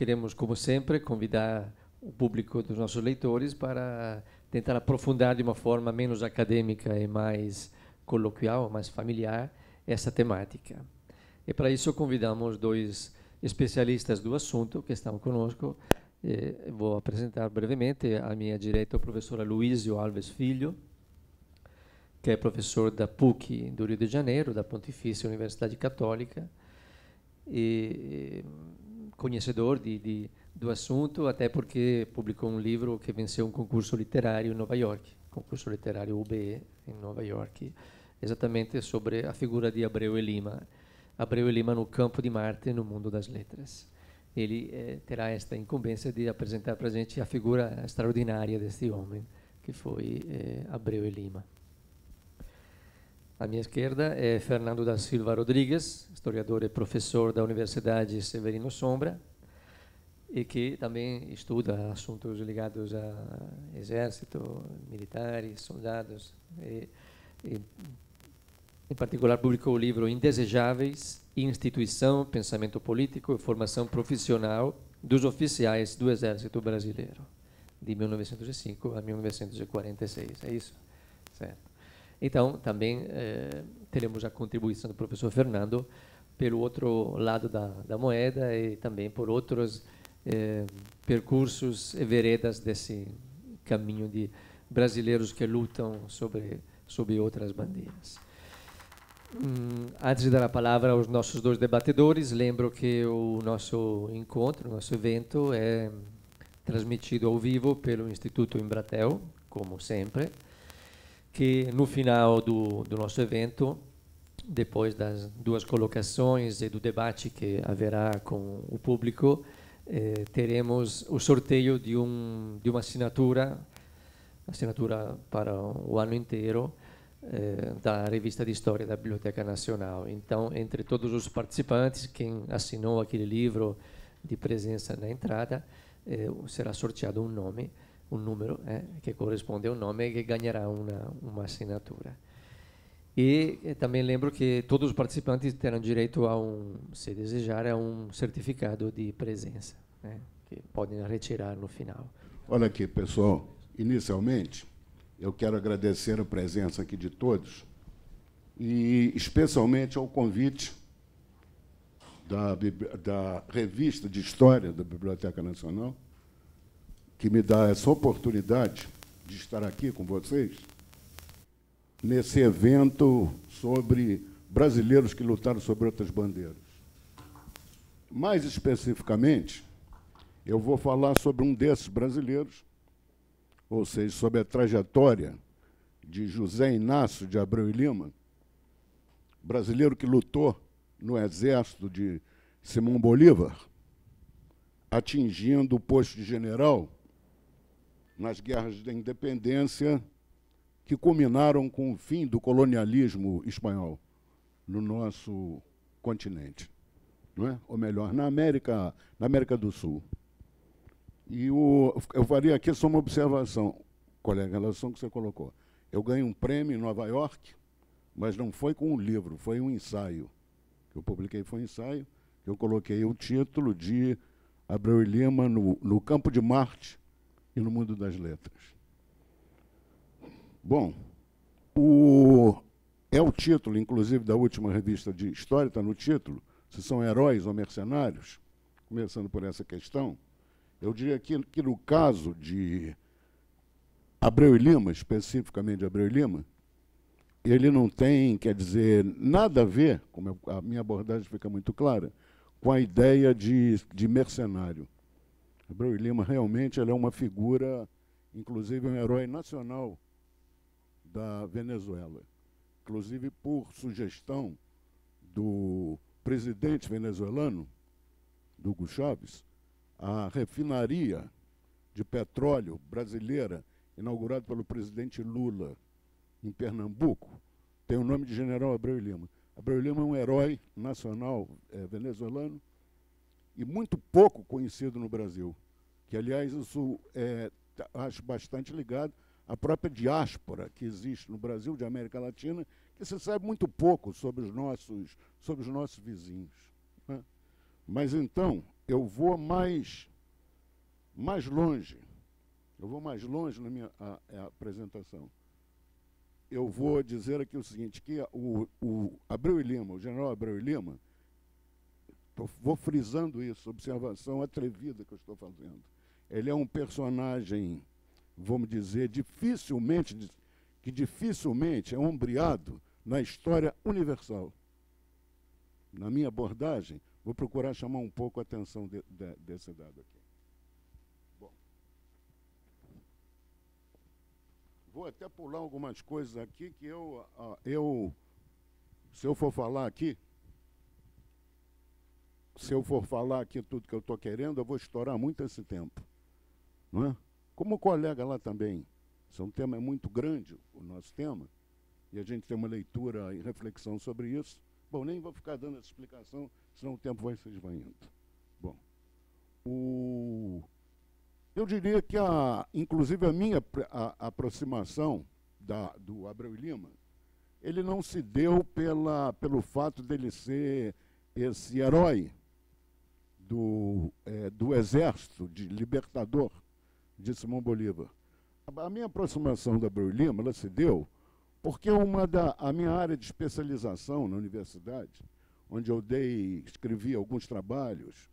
queremos, como sempre, convidar o público dos nossos leitores para tentar aprofundar de uma forma menos acadêmica e mais coloquial, mais familiar, essa temática. E para isso convidamos dois especialistas do assunto que estão conosco. Vou apresentar brevemente. À minha direita, o professor Aloísio Alves Filho, que é professor da PUC do Rio de Janeiro, da Pontifícia Universidade Católica, e conhecedor do assunto, até porque publicou um livro que venceu um concurso literário em Nova York, concurso literário UBE em Nova York, exatamente sobre a figura de Abreu e Lima no campo de Marte no mundo das letras. Ele terá esta incumbência de apresentar para a gente a figura extraordinária deste homem, que foi Abreu e Lima. À minha esquerda é Fernando da Silva Rodrigues, historiador e professor da Universidade Severino Sombra, e que também estuda assuntos ligados a exército, militares, soldados. Em particular, publicou o livro Indesejáveis, Instituição, Pensamento Político e Formação Profissional dos Oficiais do Exército Brasileiro, de 1905 a 1946. É isso? Certo. Então, também teremos a contribuição do professor Fernando pelo outro lado da moeda e também por outros percursos e veredas desse caminho de brasileiros que lutam sob outras bandeiras. Antes de dar a palavra aos nossos dois debatedores, lembro que o nosso encontro, o nosso evento é transmitido ao vivo pelo Instituto Embratel, como sempre, que no final do nosso evento, depois das duas colocações e do debate que haverá com o público, teremos o sorteio de uma assinatura para o ano inteiro, da Revista de História da Biblioteca Nacional. Então, entre todos os participantes, quem assinou aquele livro de presença na entrada, será sorteado um número que corresponde ao nome e que ganhará uma assinatura. E também lembro que todos os participantes terão direito se desejar, a um certificado de presença, que podem retirar no final. Olha aqui, pessoal, inicialmente, eu quero agradecer a presença aqui de todos e especialmente ao convite da Revista de História da Biblioteca Nacional, que me dá essa oportunidade de estar aqui com vocês nesse evento sobre brasileiros que lutaram sobre outras bandeiras. Mais especificamente, eu vou falar sobre um desses brasileiros, ou seja, sobre a trajetória de José Inácio de Abreu e Lima, brasileiro que lutou no exército de Simão Bolívar, atingindo o posto de general nas guerras da independência que culminaram com o fim do colonialismo espanhol no nosso continente, não é? Ou melhor, na América do Sul. E eu faria aqui só uma observação, colega, em relação ao que você colocou. Eu ganhei um prêmio em Nova York, mas não foi com um livro, foi um ensaio. Que eu publiquei foi um ensaio, que eu coloquei o título de Abreu e Lima no Campo de Marte e no Mundo das Letras. Bom, é o título, inclusive, da última revista de história, está no título, se são heróis ou mercenários, começando por essa questão. Eu diria que no caso de Abreu e Lima, especificamente de Abreu e Lima, ele não tem, quer dizer, nada a ver, como a minha abordagem fica muito clara, com a ideia de mercenário. Abreu e Lima, realmente, ele é uma figura, inclusive um herói nacional da Venezuela. Inclusive, por sugestão do presidente venezuelano, do Hugo Chávez, a refinaria de petróleo brasileira, inaugurada pelo presidente Lula, em Pernambuco, tem o nome de General Abreu e Lima. Abreu e Lima é um herói nacional venezuelano e muito pouco conhecido no Brasil, que, aliás, isso acho bastante ligado à própria diáspora que existe no Brasil, de América Latina, que se sabe muito pouco sobre os nossos vizinhos, né? Mas, então, eu vou mais longe. Eu vou mais longe na minha apresentação. Eu vou dizer aqui o seguinte, que o Abreu e Lima, o general Abreu e Lima, vou frisando isso, observação atrevida que eu estou fazendo. Ele é um personagem, vamos dizer, que dificilmente é ombreado na história universal. Na minha abordagem, vou procurar chamar um pouco a atenção desse dado aqui. Bom, vou até pular algumas coisas aqui que se eu for falar aqui tudo que eu estou querendo, eu vou estourar muito esse tempo. Não é? Como o colega lá também, esse é um tema muito grande, o nosso tema, e a gente tem uma leitura e reflexão sobre isso. Bom, nem vou ficar dando essa explicação, senão o tempo vai se esvaindo. Bom, eu diria que, inclusive, a minha aproximação do Abreu e Lima, ele não se deu pelo fato dele ser esse herói do exército de libertador de Simão Bolívar. A minha aproximação do Abreu e Lima, ela se deu porque a minha área de especialização na universidade, onde eu escrevi alguns trabalhos,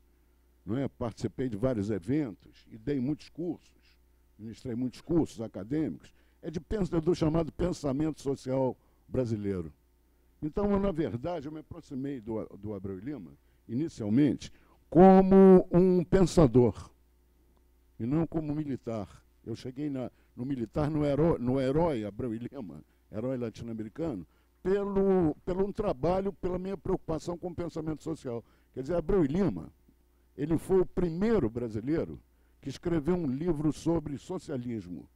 não é? Participei de vários eventos e dei muitos cursos, ministrei muitos cursos acadêmicos, é do chamado pensamento social brasileiro. Então, na verdade, eu me aproximei do Abreu e Lima, inicialmente, como um pensador, e não como militar. Eu cheguei no militar, no herói Abreu e Lima, herói latino-americano, pelo um trabalho, pela minha preocupação com o pensamento social. Quer dizer, Abreu e Lima, ele foi o primeiro brasileiro que escreveu um livro sobre socialismo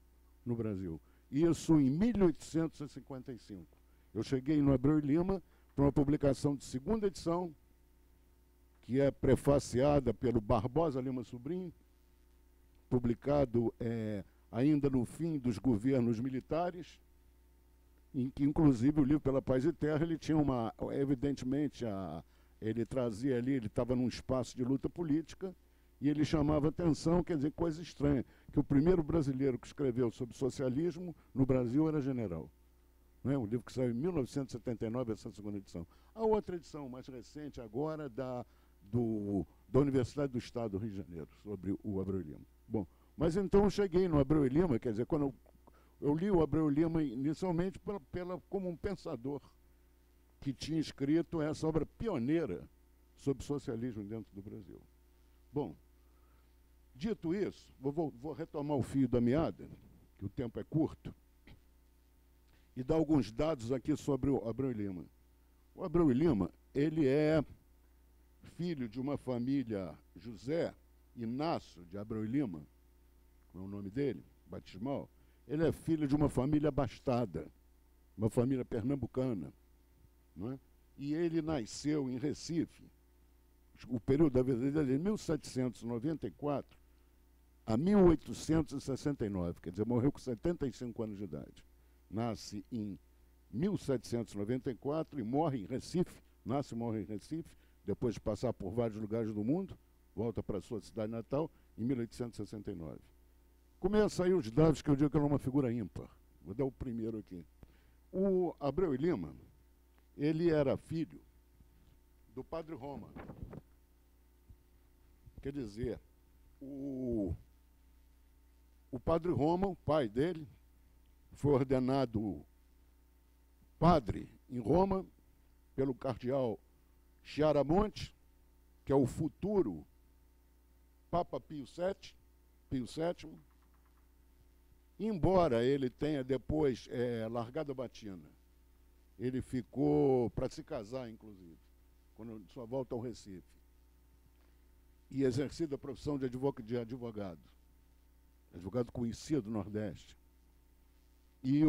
no Brasil. Isso em 1855. Eu cheguei no Abreu e Lima para uma publicação de segunda edição, que é prefaciada pelo Barbosa Lima Sobrinho, publicado ainda no fim dos governos militares, em que, inclusive, o livro Pela Paz e Terra, ele tinha evidentemente, ele trazia ali, ele estava num espaço de luta política, e ele chamava atenção, quer dizer, coisa estranha, que o primeiro brasileiro que escreveu sobre socialismo no Brasil era general. Não é? Um livro que saiu em 1979, essa segunda edição. A outra edição, mais recente, agora, da Universidade do Estado do Rio de Janeiro, sobre o Abreu e Lima. Bom, mas então eu cheguei no Abreu e Lima, quer dizer, quando eu li o Abreu e Lima inicialmente como um pensador que tinha escrito essa obra pioneira sobre socialismo dentro do Brasil. Bom, dito isso, vou retomar o fio da meada, que o tempo é curto, e dar alguns dados aqui sobre o Abreu e Lima. O Abreu e Lima, ele é filho de uma família, José Inácio de Abreu e Lima, como é o nome dele, batismal. Ele é filho de uma família abastada, uma família pernambucana, não é? E ele nasceu em Recife. O período da vida dele é de 1794 a 1869, quer dizer, morreu com 75 anos de idade. Nasce em 1794 e morre em Recife, nasce e morre em Recife, depois de passar por vários lugares do mundo, volta para a sua cidade natal, em 1869. Começa aí os dados que eu digo que ele é uma figura ímpar. Vou dar o primeiro aqui. O Abreu e Lima, ele era filho do Padre Roma. Quer dizer, o Padre Roma, o pai dele, foi ordenado padre em Roma pelo cardeal Chiaramonte, que é o futuro Papa Pio VII, embora ele tenha depois largado a batina. Ele ficou para se casar, inclusive, quando sua volta ao Recife, e exercido a profissão de advogado conhecido do Nordeste. E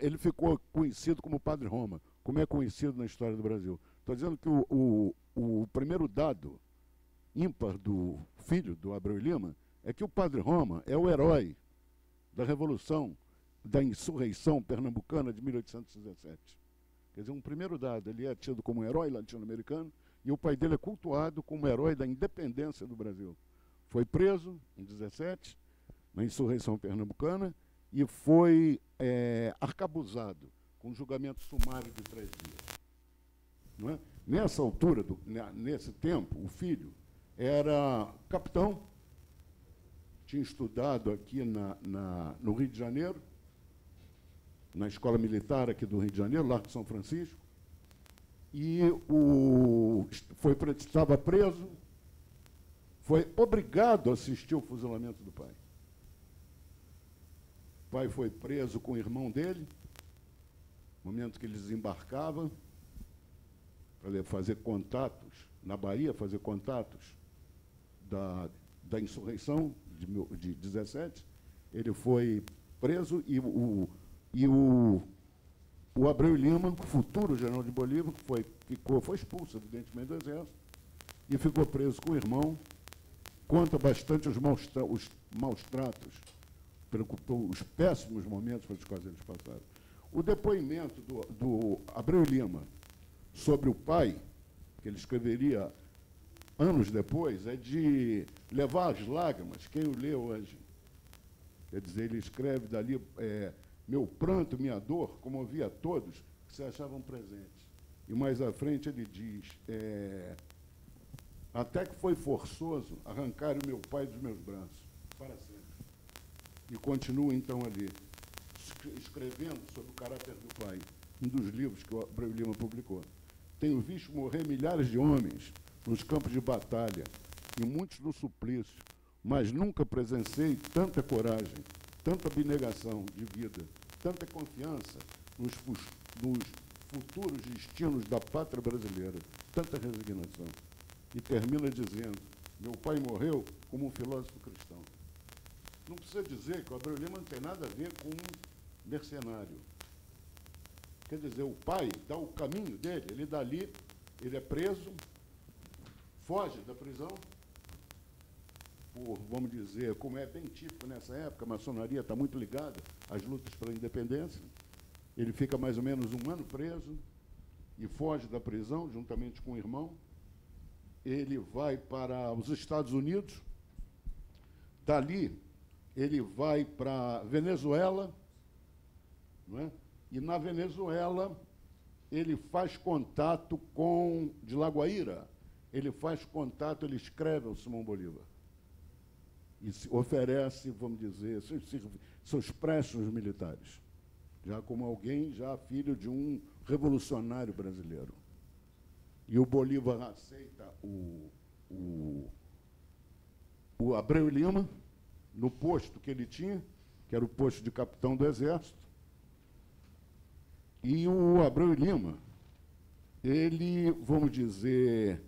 ele ficou conhecido como Padre Roma, como é conhecido na história do Brasil. Estou dizendo que o primeiro dado ímpar do filho do Abreu e Lima é que o Padre Roma é o herói da Revolução, da insurreição pernambucana de 1817. Quer dizer, um primeiro dado, ele é tido como um herói latino-americano, e o pai dele é cultuado como herói da independência do Brasil. Foi preso em 17, na insurreição pernambucana, e foi arcabuzado com julgamento sumário de 3 dias. Não é? Nessa altura, nesse tempo, o filho era capitão, tinha estudado aqui no Rio de Janeiro, na escola militar aqui do Rio de Janeiro, Largo de São Francisco, e estava preso, foi obrigado a assistir ao fuzilamento do pai. O pai foi preso com o irmão dele, no momento que ele desembarcava, para fazer contatos, na Bahia, fazer contatos da insurreição de 17, ele foi preso e o Abreu Lima, futuro general de Bolívar, foi expulso, evidentemente, do Exército, e ficou preso com o irmão. Conta bastante os maus tratos, os péssimos momentos pelos quais eles passaram. O depoimento do Abreu Lima sobre o pai, que ele escreveria anos depois, é de levar as lágrimas, quem o lê hoje. Quer dizer, ele escreve dali, meu pranto, minha dor, comovia a todos que se achavam presentes. E mais à frente ele diz, até que foi forçoso arrancar o meu pai dos meus braços, para sempre. E continua então ali, escrevendo sobre o caráter do pai, um dos livros que o Abreu Lima publicou. Tenho visto morrer milhares de homens nos campos de batalha, e muitos no suplício, mas nunca presenciei tanta coragem, tanta abnegação de vida, tanta confiança nos futuros destinos da pátria brasileira, tanta resignação. E termina dizendo, meu pai morreu como um filósofo cristão. Não precisa dizer que o Abreu Lima não tem nada a ver com um mercenário. Quer dizer, o pai dá o caminho dele, ele dali, ele é preso, foge da prisão, por, vamos dizer, como é bem típico nessa época, a maçonaria está muito ligada às lutas pela independência. Ele fica mais ou menos 1 ano preso e foge da prisão, juntamente com o irmão. Ele vai para os Estados Unidos, dali ele vai para Venezuela, não é? E na Venezuela ele faz contato com, de La Guaira, ele faz contato, ele escreve ao Simão Bolívar. E se oferece, vamos dizer, seus préstimos militares, já como alguém, já filho de um revolucionário brasileiro. E o Bolívar aceita o Abreu Lima, no posto que ele tinha, que era o posto de capitão do Exército. E o Abreu Lima, ele, vamos dizer,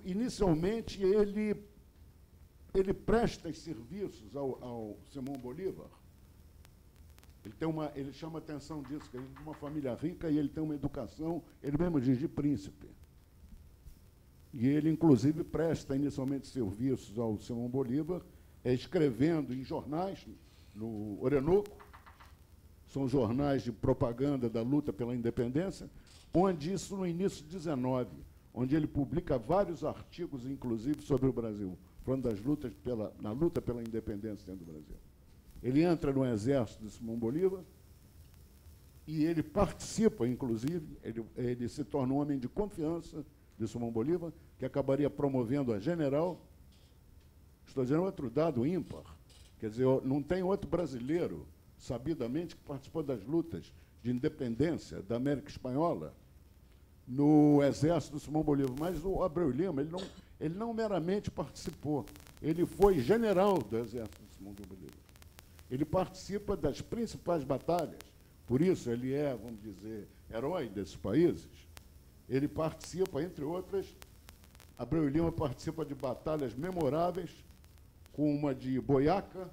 inicialmente, ele presta serviços ao Simão Bolívar. Ele chama a atenção disso, que ele é de uma família rica e ele tem uma educação, ele mesmo diz, de príncipe. E ele, inclusive, presta inicialmente serviços ao Simão Bolívar, escrevendo em jornais, no Orinoco, são jornais de propaganda da luta pela independência, onde isso no início de 19, onde ele publica vários artigos, inclusive, sobre o Brasil, falando das lutas na luta pela independência dentro do Brasil. Ele entra no exército de Simão Bolívar e ele participa, inclusive, ele se torna um homem de confiança de Simão Bolívar, que acabaria promovendo a general. Estou dizendo outro dado ímpar. Quer dizer, não tem outro brasileiro, sabidamente, que participou das lutas de independência da América Espanhola no exército de Simão Bolívar. Mas o Abreu Lima, ele não meramente participou, ele foi general do exército de Simão Bolívar. Ele participa das principais batalhas, por isso ele é, vamos dizer, herói desses países. Ele participa, entre outras, Abreu Lima participa de batalhas memoráveis, como uma de Boyaca,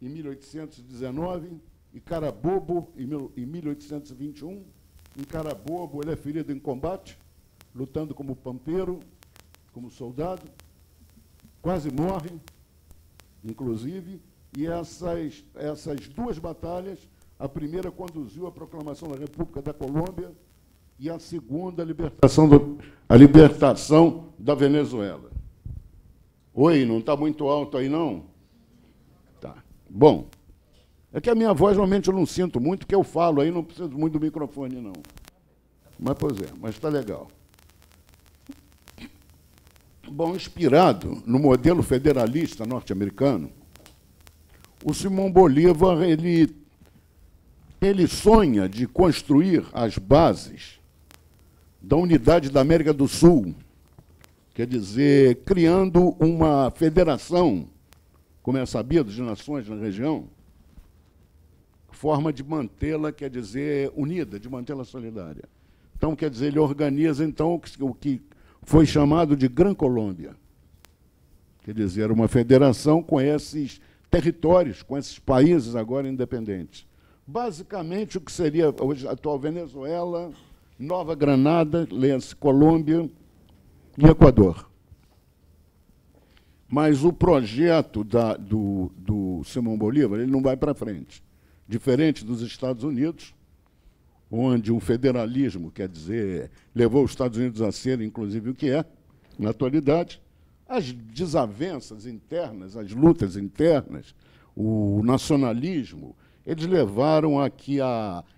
em 1819, e Carabobo, em 1821. Em Carabobo, ele é ferido em combate, lutando como pampeiro, como soldado, quase morre, inclusive, e essas 2 batalhas, a primeira conduziu à proclamação da República da Colômbia, e a segunda, a libertação da Venezuela. Oi, não está muito alto aí, não? Tá. Bom, é que a minha voz, normalmente, eu não sinto muito, que eu falo aí, não preciso muito do microfone, não. Mas, pois é, mas está legal. Bom, inspirado no modelo federalista norte-americano, o Simão Bolívar ele sonha de construir as bases da unidade da América do Sul, quer dizer, criando uma federação, como é sabido, de nações na região, forma de mantê-la, quer dizer, unida, de mantê-la solidária. Então, quer dizer, ele organiza, então, o que foi chamado de Gran Colômbia. Quer dizer, uma federação com esses territórios, com esses países agora independentes. Basicamente, o que seria hoje a atual Venezuela, Nova Granada, leia-se Colômbia e Equador. Mas o projeto do Simão Bolívar ele não vai para frente. Diferente dos Estados Unidos, onde o federalismo, quer dizer, levou os Estados Unidos a ser, inclusive, o que é, na atualidade, as desavenças internas, as lutas internas, o nacionalismo, eles levaram a que,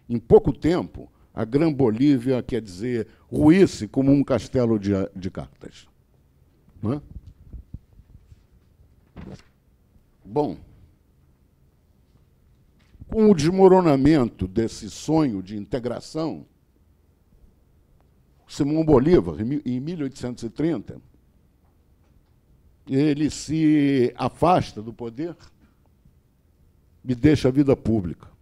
em pouco tempo, a Gran Bolívia, quer dizer, ruísse como um castelo de cartas. Não é? Bom, com o desmoronamento desse sonho de integração, Simão Bolívar, em 1830, ele se afasta do poder e deixa a vida pública,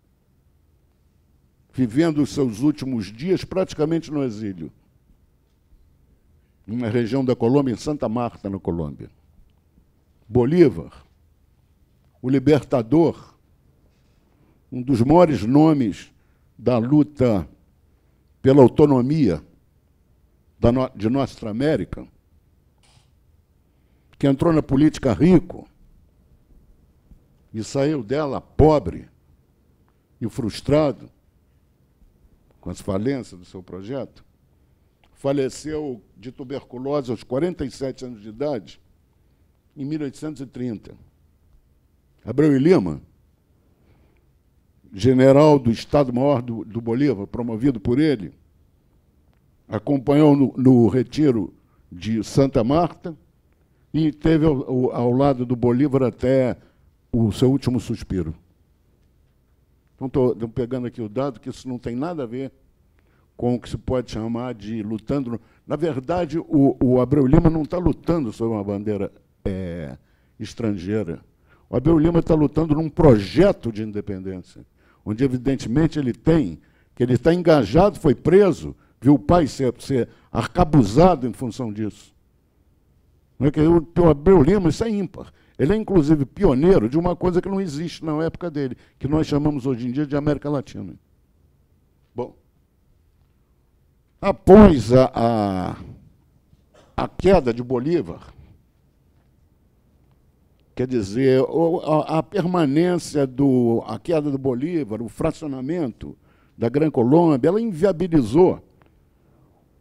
vivendo os seus últimos dias praticamente no exílio, numa região da Colômbia, em Santa Marta, na Colômbia. Bolívar, o libertador, um dos maiores nomes da luta pela autonomia de Nossa América, que entrou na política rico e saiu dela pobre e frustrado com as falências do seu projeto, faleceu de tuberculose aos 47 anos de idade, em 1830. Abreu e Lima, general do Estado-Maior do Bolívar, promovido por ele, acompanhou no retiro de Santa Marta e teve ao lado do Bolívar até o seu último suspiro. Então, estou pegando aqui o dado que isso não tem nada a ver com o que se pode chamar de lutando. Na verdade, o Abreu Lima não está lutando sob uma bandeira estrangeira. O Abreu Lima está lutando num projeto de independência, onde, evidentemente, ele está engajado, foi preso, viu o pai ser arcabuzado em função disso. Não é que o Abreu Lima, isso é ímpar. Ele é, inclusive, pioneiro de uma coisa que não existe na época dele, que nós chamamos hoje em dia de América Latina. Bom, após a queda de Bolívar, quer dizer, a permanência a queda do Bolívar, o fracionamento da Gran Colômbia, ela inviabilizou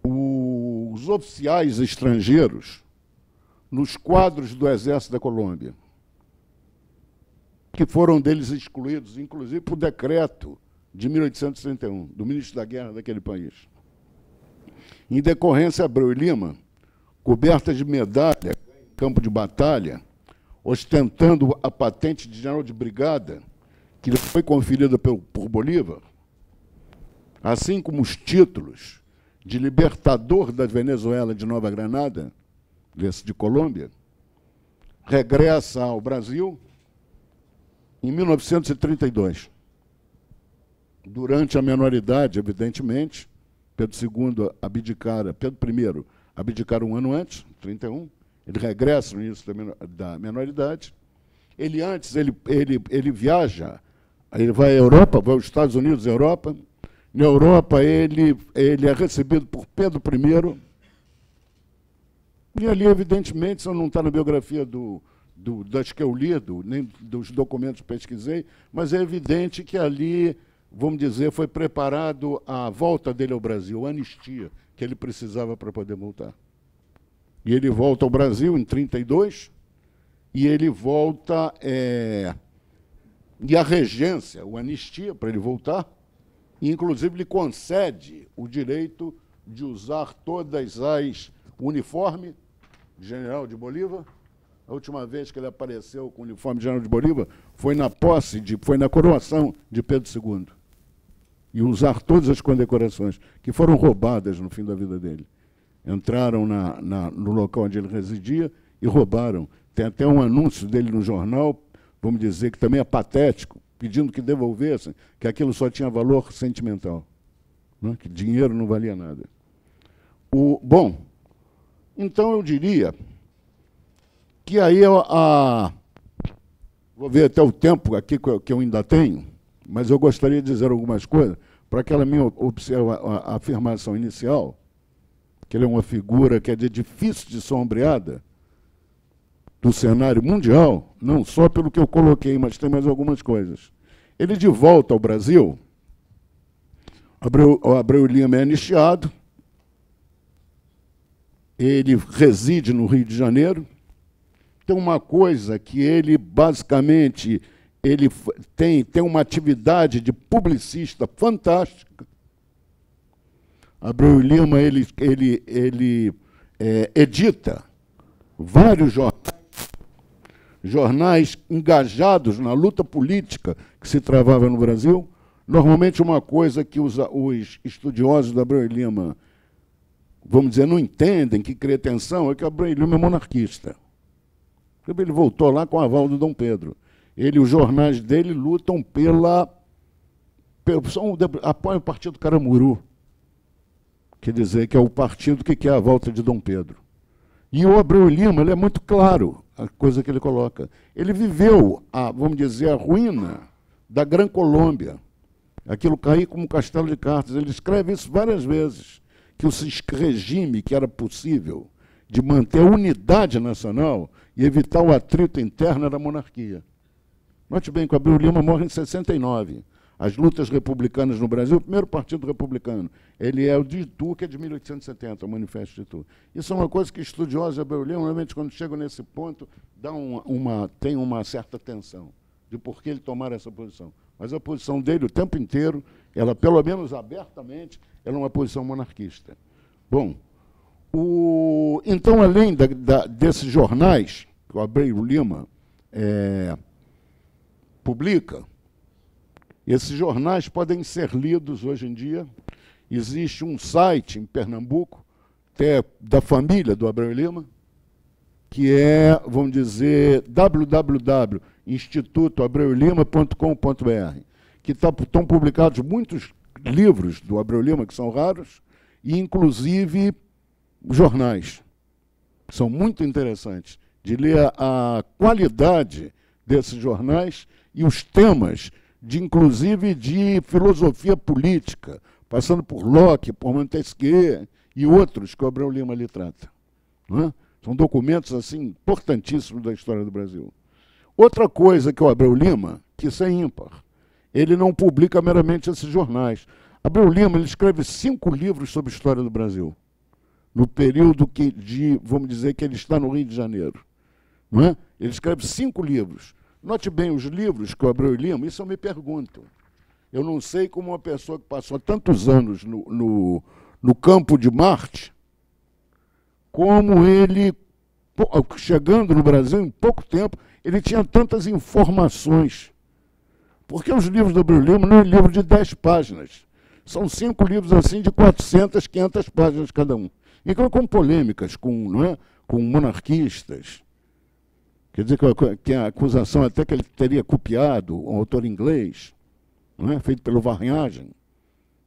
os oficiais estrangeiros nos quadros do Exército da Colômbia, que foram deles excluídos, inclusive por decreto de 1831, do ministro da Guerra daquele país. Em decorrência, Abreu e Lima, coberta de medalha em campo de batalha, ostentando a patente de general de brigada, que lhe foi conferida por Bolívar, assim como os títulos de libertador da Venezuela de Nova Granada, de Colômbia, regressa ao Brasil em 1932. Durante a menoridade, evidentemente, Pedro II abdicara, Pedro I abdicara um ano antes, 31, ele regressa no início da menoridade. Ele viaja, ele vai à Europa, vai aos Estados Unidos e Europa. Na Europa, ele é recebido por Pedro I. E ali, evidentemente, isso não está na biografia das que eu li, nem dos documentos que pesquisei, mas é evidente que ali vamos dizer, foi preparado a volta dele ao Brasil, a anistia que ele precisava para poder voltar. E ele volta ao Brasil em 1932, e ele volta, e a regência, o anistia para ele voltar, e inclusive lhe concede o direito de usar todas as uniformes de general de Bolívar. A última vez que ele apareceu com o uniforme de general de Bolívar foi na foi na coroação de Pedro II. E usar todas as condecorações, que foram roubadas no fim da vida dele. Entraram no local onde ele residia e roubaram. Tem até um anúncio dele no jornal, vamos dizer, que também é patético, pedindo que devolvessem, que aquilo só tinha valor sentimental, né? Que dinheiro não valia nada. Bom, então eu diria que aí vou ver até o tempo aqui que eu ainda tenho, mas eu gostaria de dizer algumas coisas para aquela minha afirmação inicial, que ele é uma figura que é difícil de sombreada do cenário mundial, não só pelo que eu coloquei, mas tem mais algumas coisas. Ele, de volta ao Brasil, Abreu Lima é anistiado, ele reside no Rio de Janeiro. Tem uma coisa que ele, basicamente, ele tem uma atividade de publicista fantástica. Abreu Lima ele edita vários jornais engajados na luta política que se travava no Brasil. Normalmente, uma coisa que os estudiosos da Abreu Lima, vamos dizer, não entendem, que cria atenção, é que Abreu Lima é monarquista. Ele voltou lá com o aval do Dom Pedro. Os jornais dele lutam apoiam o Partido Caramuru, quer dizer, que é o partido que quer a volta de Dom Pedro. E o Abreu Lima, ele é muito claro, a coisa que ele coloca. Ele viveu, vamos dizer, a ruína da Gran Colômbia. Aquilo caiu como um castelo de cartas. Ele escreve isso várias vezes, que o regime que era possível de manter a unidade nacional e evitar o atrito interno era a monarquia. Note bem que o Abreu Lima morre em 69. As lutas republicanas no Brasil, o primeiro partido republicano, ele é o de Itu, que é de 1870, o Manifesto de Itu. Isso é uma coisa que estudiosos de Abreu Lima, normalmente, quando chegam nesse ponto, tem uma certa tensão de por que ele tomar essa posição. Mas a posição dele, o tempo inteiro, ela, pelo menos abertamente, ela é uma posição monarquista. Bom, então, além desses jornais que o Abreu Lima publica, esses jornais podem ser lidos hoje em dia. Existe um site em Pernambuco, até da família do Abreu Lima, que é, vamos dizer, www.institutoabreulima.com.br, que estão publicados muitos livros do Abreu Lima, que são raros, e, inclusive, jornais. São muito interessantes de ler a qualidade desses jornais e os temas, inclusive de filosofia política, passando por Locke, por Montesquieu e outros que o Abreu Lima ali trata. Não é? São documentos assim, importantíssimos da história do Brasil. Outra coisa que o Abreu Lima, que isso é ímpar, ele não publica meramente esses jornais. Abreu Lima ele escreve 5 livros sobre a história do Brasil, no período vamos dizer, que ele está no Rio de Janeiro. Não é? Ele escreve 5 livros. Note bem, os livros que o Abreu Lima, isso eu me pergunto. Eu não sei como uma pessoa que passou tantos anos no campo de Marte, como ele, chegando no Brasil em pouco tempo, ele tinha tantas informações. Porque os livros do Abreu Lima não é um livro de 10 páginas. São 5 livros assim de 400, 500 páginas cada um. E com polêmicas, não é? Com monarquistas. Quer dizer que a acusação até que ele teria copiado um autor inglês, não é? Feito pelo Varnhagen.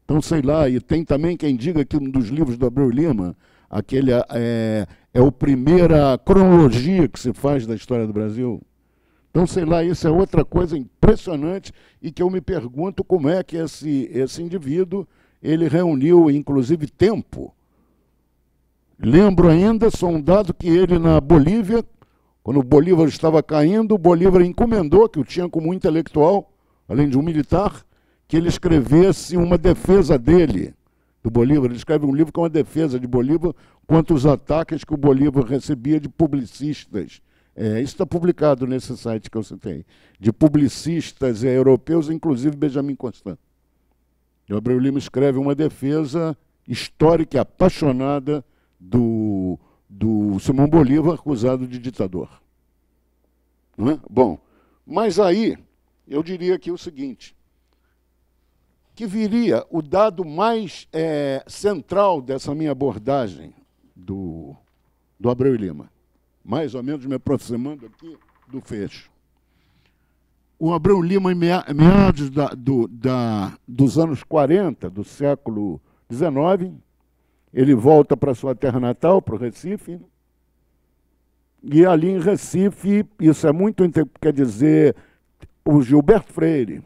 Então, sei lá, e tem também quem diga que um dos livros do Abreu Lima, aquele é a primeira cronologia que se faz da história do Brasil. Então, sei lá, isso é outra coisa impressionante e que eu me pergunto como é que esse indivíduo ele reuniu, inclusive, tempo. Lembro ainda, só um dado que ele, na Bolívia, quando o Bolívar estava caindo, o Bolívar encomendou, que o tinha como intelectual, além de um militar, que ele escrevesse uma defesa dele, do Bolívar. Ele escreve um livro que é uma defesa de Bolívar contra os ataques que o Bolívar recebia de publicistas. Isso está publicado nesse site que eu citei, de publicistas europeus, inclusive Benjamin Constant. O Abreu Lima escreve uma defesa histórica e apaixonada do Simão Bolívar, acusado de ditador. Não é? Bom, mas aí eu diria aqui o seguinte, que viria o dado mais central dessa minha abordagem do Abreu Lima, mais ou menos me aproximando aqui do fecho. O Abreu Lima, em meados dos anos 40, do século XIX, ele volta para sua terra natal, para o Recife, e ali em Recife, isso é muito, quer dizer, o Gilberto Freire,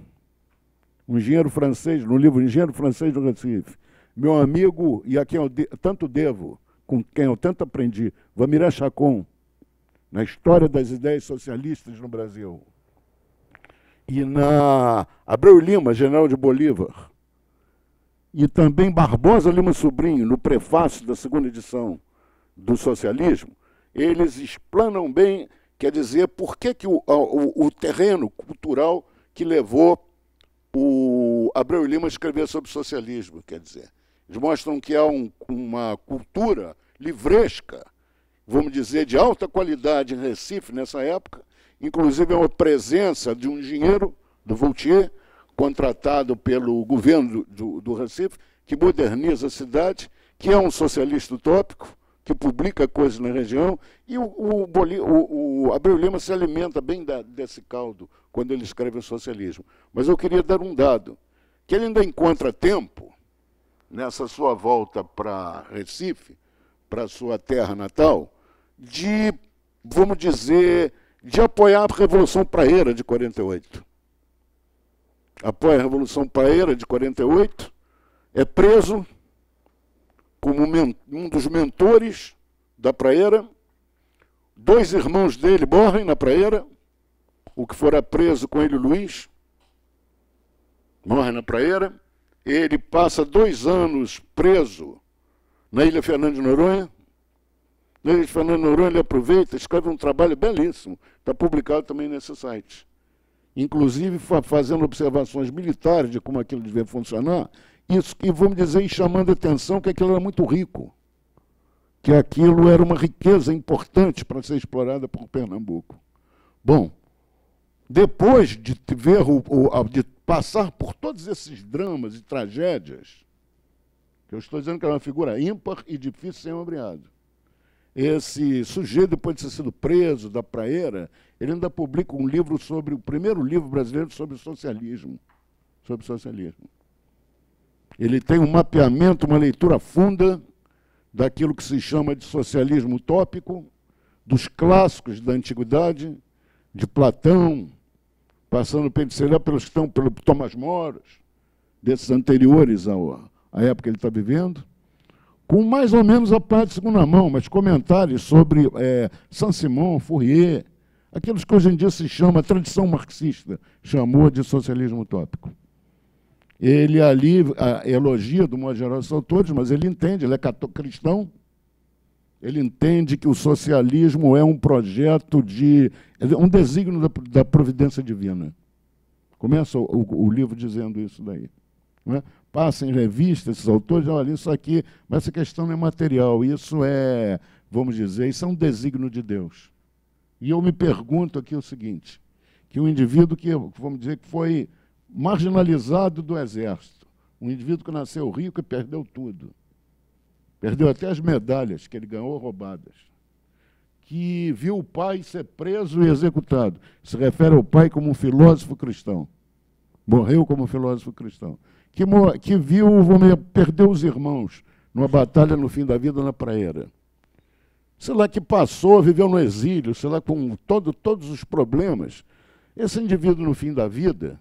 um engenheiro francês, no livro Engenheiro Francês do Recife, meu amigo, e a quem eu tanto devo, com quem eu tanto aprendi, Vamiré Chacon, na história das ideias socialistas no Brasil, e na Abreu Lima, general de Bolívar, e também Barbosa Lima Sobrinho, no prefácio da segunda edição do Socialismo, eles explanam bem, quer dizer, por que o terreno cultural que levou o Abreu Lima a escrever sobre socialismo, quer dizer. Eles mostram que há uma cultura livresca, vamos dizer, de alta qualidade em Recife nessa época, inclusive é uma presença de um engenheiro, do Vautier, contratado pelo governo do Recife, que moderniza a cidade, que é um socialista utópico, que publica coisas na região, e o Abreu Lima se alimenta bem desse caldo quando ele escreve o socialismo. Mas eu queria dar um dado, que ele ainda encontra tempo, nessa sua volta para Recife, para sua terra natal, de, vamos dizer, de apoiar a Revolução Praeira de 48. Apoia a Revolução Praeira de 48, é preso como um dos mentores da Praeira. 2 irmãos dele morrem na Praeira, o que fora preso com ele, Luiz, morre na Praeira. Ele passa 2 anos preso na Ilha Fernando de Noronha. Na Ilha Fernando de Noronha ele aproveita, escreve um trabalho belíssimo, está publicado também nesse site. Inclusive fazendo observações militares de como aquilo devia funcionar, isso, e vamos dizer, e chamando a atenção que aquilo era muito rico, que aquilo era uma riqueza importante para ser explorada por Pernambuco. Bom, depois de ver de passar por todos esses dramas e tragédias, que eu estou dizendo que era uma figura ímpar e difícil de ser ombreado, esse sujeito, depois de ter sido preso da Praeira, ele ainda publica um livro sobre, o primeiro livro brasileiro sobre o socialismo. Sobre socialismo. Ele tem um mapeamento, uma leitura funda daquilo que se chama de socialismo utópico, dos clássicos da antiguidade, de Platão, passando pelos que estão pelo Tomás Moros, desses anteriores à época que ele está vivendo, com mais ou menos a parte de segunda mão, mas comentários sobre Saint-Simon, Fourier, aqueles que hoje em dia se chama, a tradição marxista chamou de socialismo utópico. Ele ali elogia, do modo geral, os autores, mas ele entende, ele é cristão, ele entende que o socialismo é um projeto um desígnio da providência divina. Começa o livro dizendo isso daí. Não é? Passa em revista esses autores, olha, isso aqui, mas essa questão não é material, isso é, vamos dizer, isso é um desígnio de Deus. E eu me pergunto aqui o seguinte, que um indivíduo que, vamos dizer, que foi marginalizado do exército, um indivíduo que nasceu rico e perdeu tudo, perdeu até as medalhas que ele ganhou roubadas, que viu o pai ser preso e executado, se refere ao pai como um filósofo cristão, morreu como um filósofo cristão, que viu, perdeu os irmãos numa batalha no fim da vida na Praeira. Sei lá, que passou, viveu no exílio, sei lá, com todos os problemas. Esse indivíduo, no fim da vida,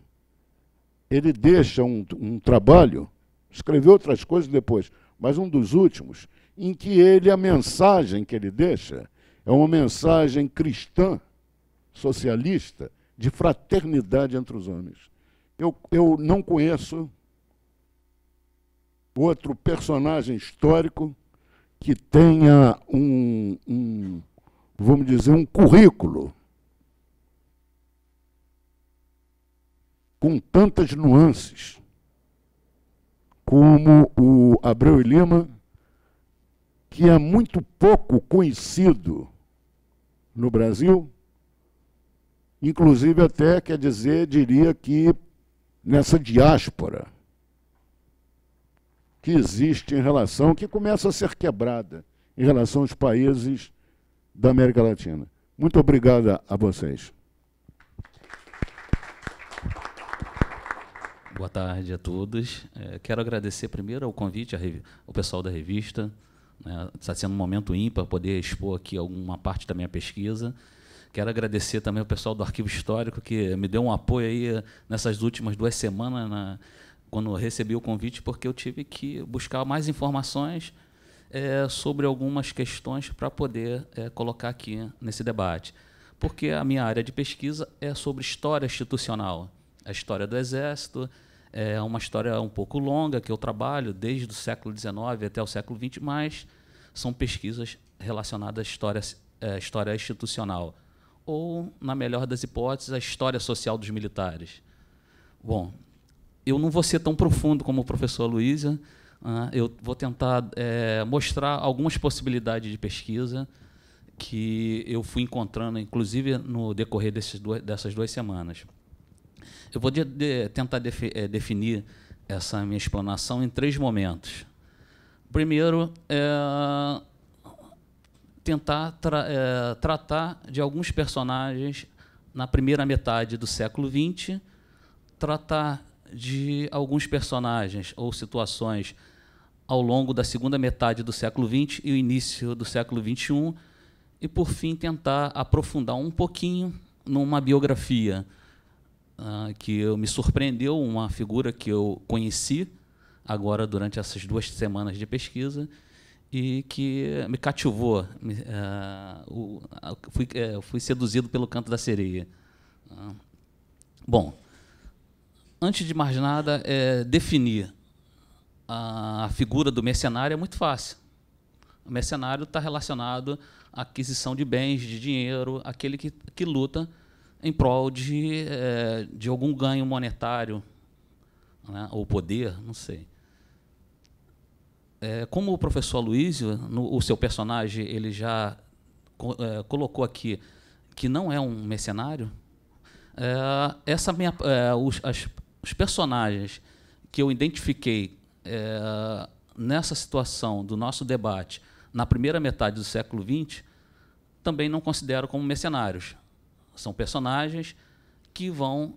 ele deixa um trabalho, escreveu outras coisas depois, mas um dos últimos, em que a mensagem que ele deixa é uma mensagem cristã, socialista, de fraternidade entre os homens. Eu não conheço outro personagem histórico que tenha vamos dizer, um currículo com tantas nuances como o Abreu e Lima, que é muito pouco conhecido no Brasil, inclusive até, quer dizer, diria que nessa diáspora que existe em relação, que começa a ser quebrada em relação aos países da América Latina. Muito obrigado a vocês. Boa tarde a todos. Quero agradecer primeiro o convite ao pessoal da revista. Está sendo um momento ímpar poder expor aqui alguma parte da minha pesquisa. Quero agradecer também ao pessoal do Arquivo Histórico, que me deu um apoio aí nessas últimas 2 semanas, quando recebi o convite, porque eu tive que buscar mais informações sobre algumas questões para poder colocar aqui nesse debate. Porque a minha área de pesquisa é sobre história institucional. A história do Exército é uma história um pouco longa, que eu trabalho desde o século XIX até o século XX, mas são pesquisas relacionadas à história institucional, ou, na melhor das hipóteses, a história social dos militares. Bom, eu não vou ser tão profundo como o professor Aloísio, eu vou tentar mostrar algumas possibilidades de pesquisa que eu fui encontrando, inclusive, no decorrer dessas 2 semanas. Eu vou tentar definir essa minha explanação em 3 momentos. Primeiro, tentar tratar de alguns personagens na primeira metade do século XX, tratar de alguns personagens ou situações ao longo da segunda metade do século XX e o início do século XXI, e, por fim, tentar aprofundar um pouquinho numa biografia que me surpreendeu, uma figura que eu conheci agora durante essas 2 semanas de pesquisa e que me cativou. Fui seduzido pelo canto da sereia. Bom, antes de mais nada, definir a figura do mercenário é muito fácil. O mercenário está relacionado à aquisição de bens, de dinheiro, aquele que luta em prol de algum ganho monetário, né, ou poder, não sei. Como o professor Aloísio, o seu personagem, ele já colocou aqui que não é um mercenário, os personagens que eu identifiquei nessa situação do nosso debate na primeira metade do século XX também não considero como mercenários. São personagens que vão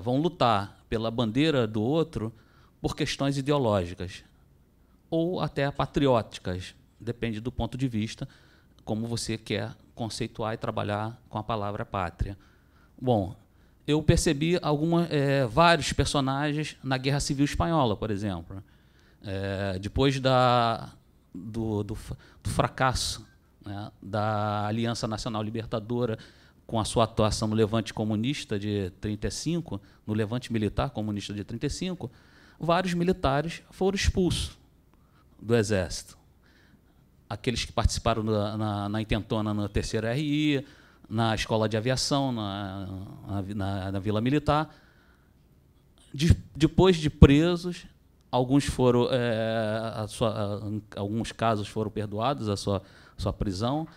vão lutar pela bandeira do outro por questões ideológicas ou até patrióticas, depende do ponto de vista, como você quer conceituar e trabalhar com a palavra pátria. Bom, eu percebi vários personagens na Guerra Civil Espanhola, por exemplo. Depois do fracasso, né, da Aliança Nacional Libertadora, com a sua atuação no Levante Comunista de 35, no Levante Militar Comunista de 35, vários militares foram expulsos do Exército. Aqueles que participaram na intentona na 3ª RI, na Escola de Aviação, na Vila Militar. Depois de presos, alguns alguns casos foram perdoados, a sua prisão.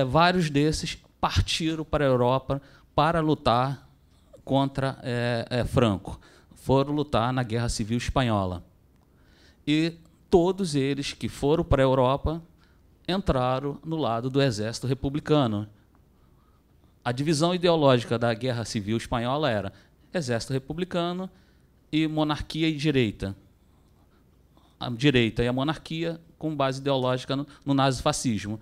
Vários desses partiram para a Europa para lutar contra Franco. Foram lutar na Guerra Civil Espanhola. E todos eles que foram para a Europa entraram no lado do Exército Republicano. A divisão ideológica da Guerra Civil Espanhola era Exército Republicano e monarquia e direita. A direita e a monarquia com base ideológica no nazifascismo.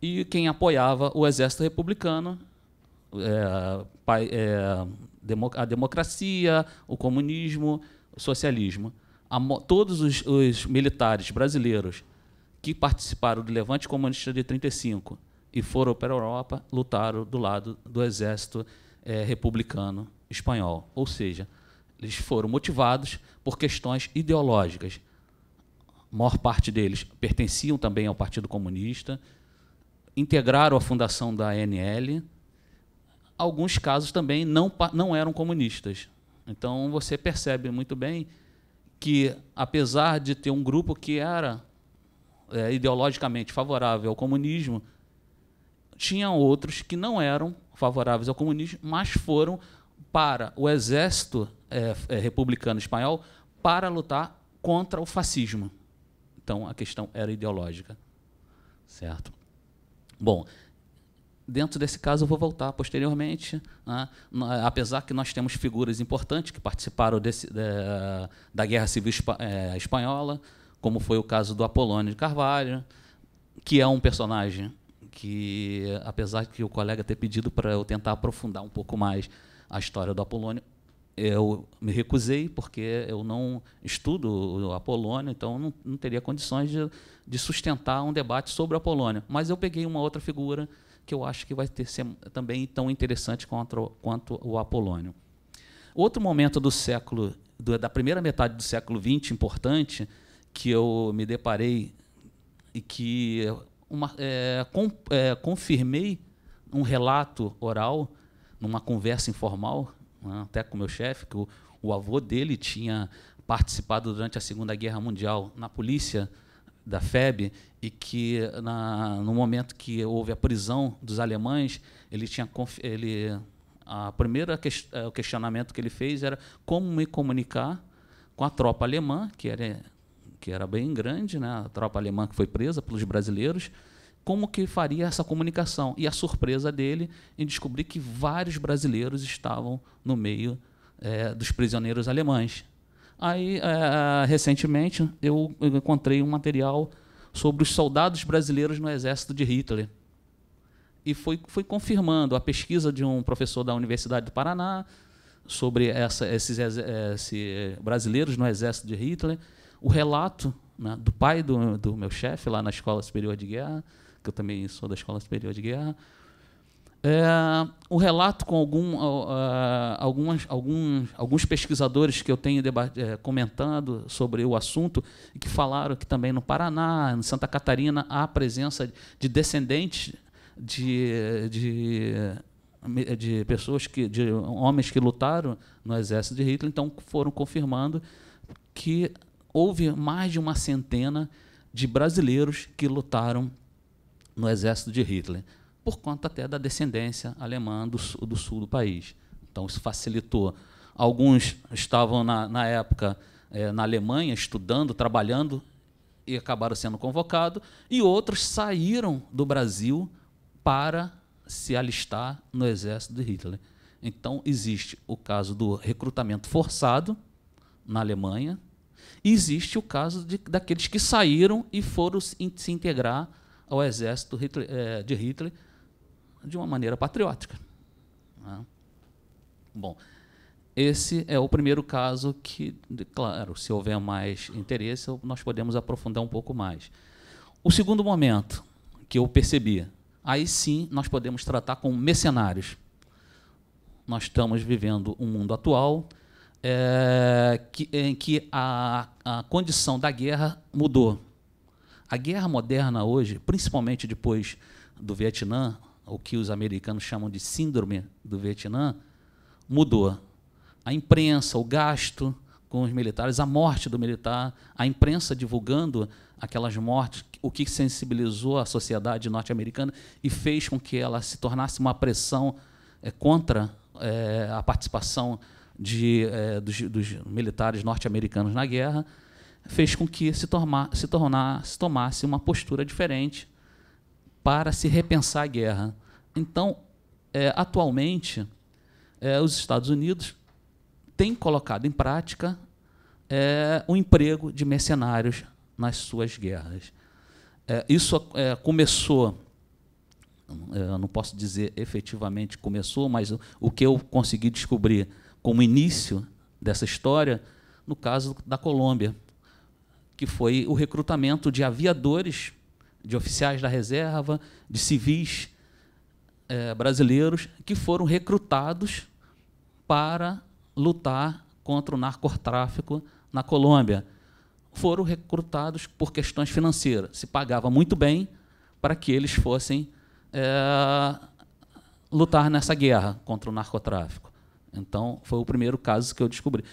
E quem apoiava o Exército Republicano, a democracia, o comunismo, o socialismo. Todos os militares brasileiros que participaram do Levante Comunista de 35 e foram para a Europa, lutaram do lado do Exército Republicano espanhol, ou seja, eles foram motivados por questões ideológicas. A maior parte deles pertenciam também ao Partido Comunista, integraram a fundação da ANL. Alguns casos também não eram comunistas. Então, você percebe muito bem que, apesar de ter um grupo que era ideologicamente favorável ao comunismo, tinham outros que não eram favoráveis ao comunismo, mas foram para o exército republicano espanhol para lutar contra o fascismo. Então, a questão era ideológica. Certo? Bom, dentro desse caso, eu vou voltar posteriormente, né? Apesar que nós temos figuras importantes que participaram da Guerra Civil Espanhola, como foi o caso do Apolônio de Carvalho, que é um personagem que, apesar que o colega ter pedido para eu tentar aprofundar um pouco mais a história do Apolônio, eu me recusei, porque eu não estudo o Apolônio, então não teria condições de sustentar um debate sobre o Apolônio. Mas eu peguei uma outra figura que eu acho que vai ser também tão interessante quanto o Apolônio. Outro momento da primeira metade do século XX, importante, que eu me deparei e que confirmei um relato oral, numa conversa informal, até com o meu chefe, que o avô dele tinha participado durante a Segunda Guerra Mundial na polícia da FEB, e que, no momento que houve a prisão dos alemães, o questionamento que ele fez era como me comunicar com a tropa alemã, que era bem grande, né, a tropa alemã que foi presa pelos brasileiros, como que faria essa comunicação. E a surpresa dele em descobrir que vários brasileiros estavam no meio dos prisioneiros alemães. Aí, recentemente, eu encontrei um material sobre os soldados brasileiros no exército de Hitler. E foi confirmando a pesquisa de um professor da Universidade do Paraná sobre esses brasileiros no exército de Hitler, o relato, né, do pai do meu chefe lá na Escola Superior de Guerra, que eu também sou da Escola Superior de Guerra, o relato com alguns pesquisadores que eu tenho comentando sobre o assunto, e que falaram que também no Paraná, em Santa Catarina, há a presença de descendentes de pessoas, de homens que lutaram no exército de Hitler. Então, foram confirmando que houve mais de uma centena de brasileiros que lutaram no exército de Hitler, por conta até da descendência alemã do sul do país. Então, isso facilitou. Alguns estavam, na época, na Alemanha, estudando, trabalhando, e acabaram sendo convocados, e outros saíram do Brasil para se alistar no exército de Hitler. Então, existe o caso do recrutamento forçado na Alemanha, e existe o caso daqueles que saíram e foram se integrar ao exército de Hitler de uma maneira patriótica. Bom, esse é o primeiro caso que, claro, se houver mais interesse, nós podemos aprofundar um pouco mais. O segundo momento que eu percebi, aí sim nós podemos tratar com mercenários. Nós estamos vivendo um mundo atual em que a condição da guerra mudou. A guerra moderna hoje, principalmente depois do Vietnã, o que os americanos chamam de síndrome do Vietnã, mudou. A imprensa, o gasto com os militares, a morte do militar, a imprensa divulgando aquelas mortes, o que sensibilizou a sociedade norte-americana e fez com que ela se tornasse uma pressão contra a participação dos militares norte-americanos na guerra, fez com que se tomasse uma postura diferente para se repensar a guerra. Então, atualmente, os Estados Unidos têm colocado em prática o emprego de mercenários nas suas guerras. Isso começou, eu não posso dizer efetivamente começou, mas o que eu consegui descobrir como início dessa história, no caso da Colômbia, que foi o recrutamento de aviadores, de oficiais da reserva, de civis brasileiros, que foram recrutados para lutar contra o narcotráfico na Colômbia. Foram recrutados por questões financeiras. Se pagava muito bem para que eles fossem lutar nessa guerra contra o narcotráfico. Então, foi o primeiro caso que eu descobri.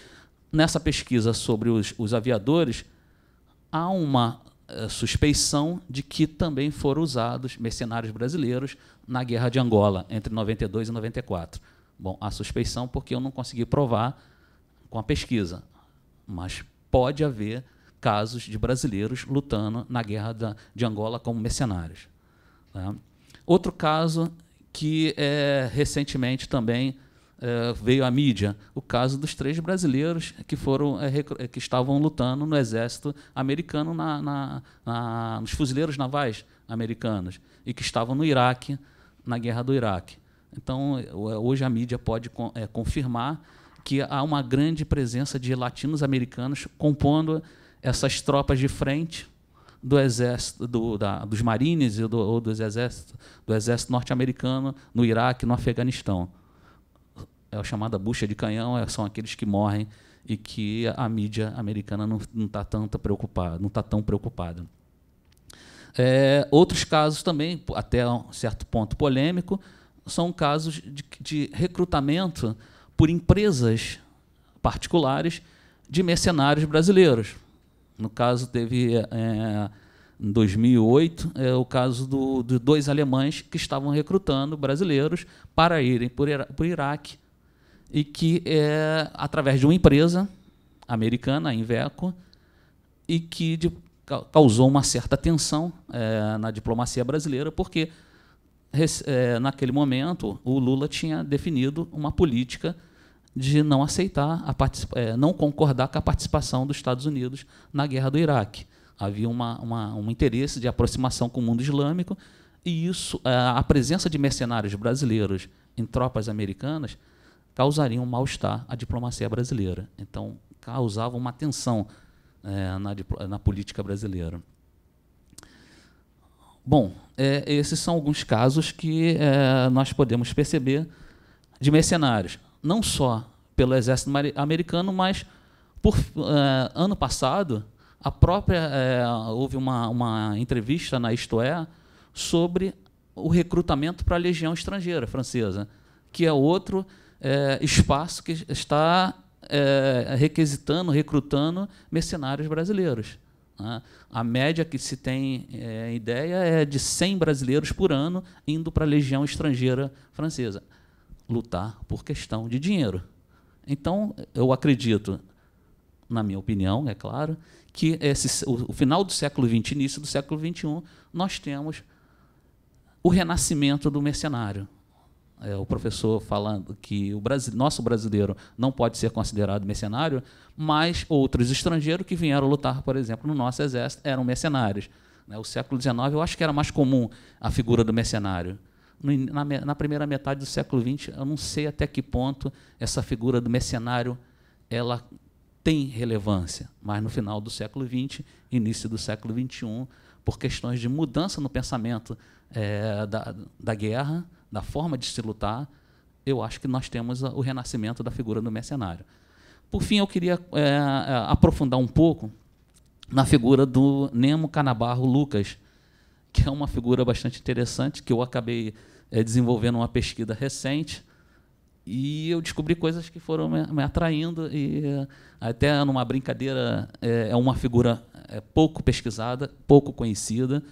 Nessa pesquisa sobre os aviadores, há uma suspeição de que também foram usados mercenários brasileiros na Guerra de Angola, entre 92 e 94. Bom, há suspeição porque eu não consegui provar com a pesquisa, mas pode haver casos de brasileiros lutando na Guerra de Angola como mercenários. Tá? Outro caso que recentemente também veio à mídia, o caso dos 3 brasileiros que estavam lutando no exército americano, nos fuzileiros navais americanos, e que estavam no Iraque, na Guerra do Iraque. Então, hoje a mídia pode confirmar que há uma grande presença de latinos-americanos compondo essas tropas de frente do exército, dos marines ou do exército norte-americano no Iraque, no Afeganistão. É a chamada bucha de canhão, são aqueles que morrem e que a mídia americana não está tão preocupada. Outros casos também, até um certo ponto polêmico, são casos de recrutamento por empresas particulares de mercenários brasileiros. No caso, teve, em 2008, o caso de 2 alemães que estavam recrutando brasileiros para irem para o Iraque, e que, através de uma empresa americana, a Inveco, e que causou uma certa tensão na diplomacia brasileira, porque, naquele momento, o Lula tinha definido uma política de não aceitar, não concordar com a participação dos Estados Unidos na Guerra do Iraque. Havia um interesse de aproximação com o mundo islâmico, e isso, a presença de mercenários brasileiros em tropas americanas causaria um mal-estar à diplomacia brasileira. Então, causava uma tensão na política brasileira. Bom, esses são alguns casos que nós podemos perceber de mercenários, não só pelo exército americano, mas, ano passado, houve uma entrevista na Isto É sobre o recrutamento para a Legião Estrangeira Francesa, que é outro espaço que está recrutando mercenários brasileiros. Né? A média que se tem ideia é de 100 brasileiros por ano indo para a Legião Estrangeira Francesa. Lutar por questão de dinheiro. Então, eu acredito, na minha opinião, é claro, que o final do século XX, início do século XXI, nós temos o renascimento do mercenário. O professor falando que nosso brasileiro não pode ser considerado mercenário, mas outros estrangeiros que vieram lutar, por exemplo, no nosso exército, eram mercenários. O século XIX, eu acho que era mais comum a figura do mercenário. Na primeira metade do século XX, eu não sei até que ponto essa figura do mercenário ela tem relevância, mas no final do século XX, início do século XXI, por questões de mudança no pensamento da guerra, da forma de se lutar, eu acho que nós temos o renascimento da figura do mercenário. Por fim, eu queria aprofundar um pouco na figura do Nemo Canabarro Lucas, que é uma figura bastante interessante, que eu acabei desenvolvendo uma pesquisa recente, e eu descobri coisas que foram me atraindo, e até numa brincadeira, é uma figura pouco pesquisada, pouco conhecida,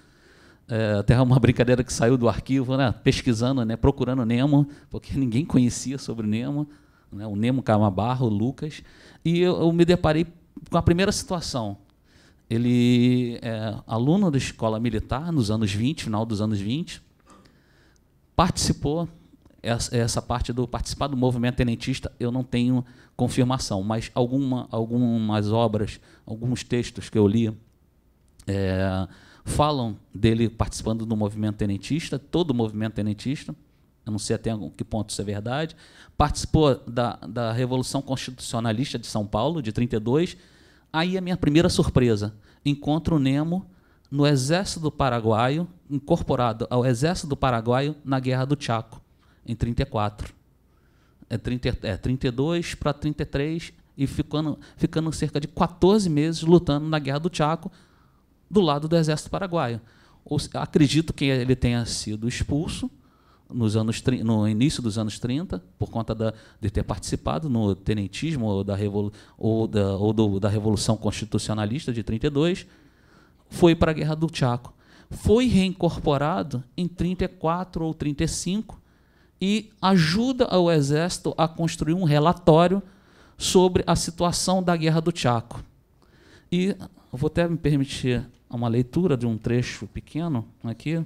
até uma brincadeira que saiu do arquivo, né, pesquisando, né, procurando Nemo, porque ninguém conhecia sobre o Nemo, né, o Nemo Canabarro Lucas, e eu me deparei com a primeira situação. Ele é aluno da escola militar nos anos 20, final dos anos 20, participou, essa parte do participar do movimento tenentista, eu não tenho confirmação, mas algumas obras, alguns textos que eu li, falam dele participando do movimento tenentista, todo o movimento tenentista, eu não sei até que ponto isso é verdade, participou da Revolução Constitucionalista de São Paulo, de 32, aí a minha primeira surpresa, encontro o Nemo no Exército do Paraguaio, incorporado ao Exército do Paraguaio na Guerra do Chaco, em 34. 32 para 33, e ficando cerca de 14 meses lutando na Guerra do Chaco, do lado do Exército Paraguaio. Acredito que ele tenha sido expulso no início dos anos 30, por conta de ter participado no tenentismo da Revolução Constitucionalista de 32, foi para a Guerra do Chaco. Foi reincorporado em 34 ou 35 e ajuda o Exército a construir um relatório sobre a situação da Guerra do Chaco. E vou até me permitir uma leitura de um trecho pequeno aqui,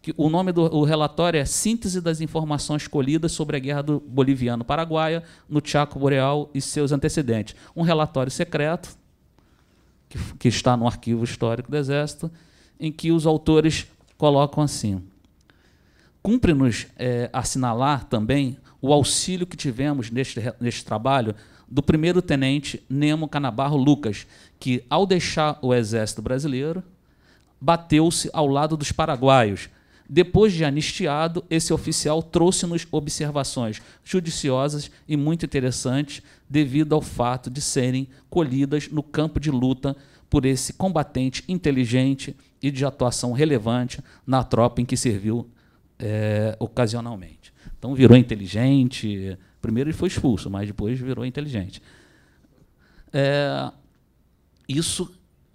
que o nome do relatório é Síntese das Informações Colhidas sobre a Guerra do Boliviano-Paraguaia no Chaco Boreal e seus antecedentes. Um relatório secreto, que está no Arquivo Histórico do Exército, em que os autores colocam assim: cumpre-nos assinalar também o auxílio que tivemos neste trabalho do primeiro-tenente Nemo Canabarro Lucas, que, ao deixar o Exército Brasileiro, bateu-se ao lado dos paraguaios. Depois de anistiado, esse oficial trouxe-nos observações judiciosas e muito interessantes, devido ao fato de serem colhidas no campo de luta por esse combatente inteligente e de atuação relevante na tropa em que serviu ocasionalmente. Então, virou inteligente. Primeiro ele foi expulso, mas depois virou inteligente. Isso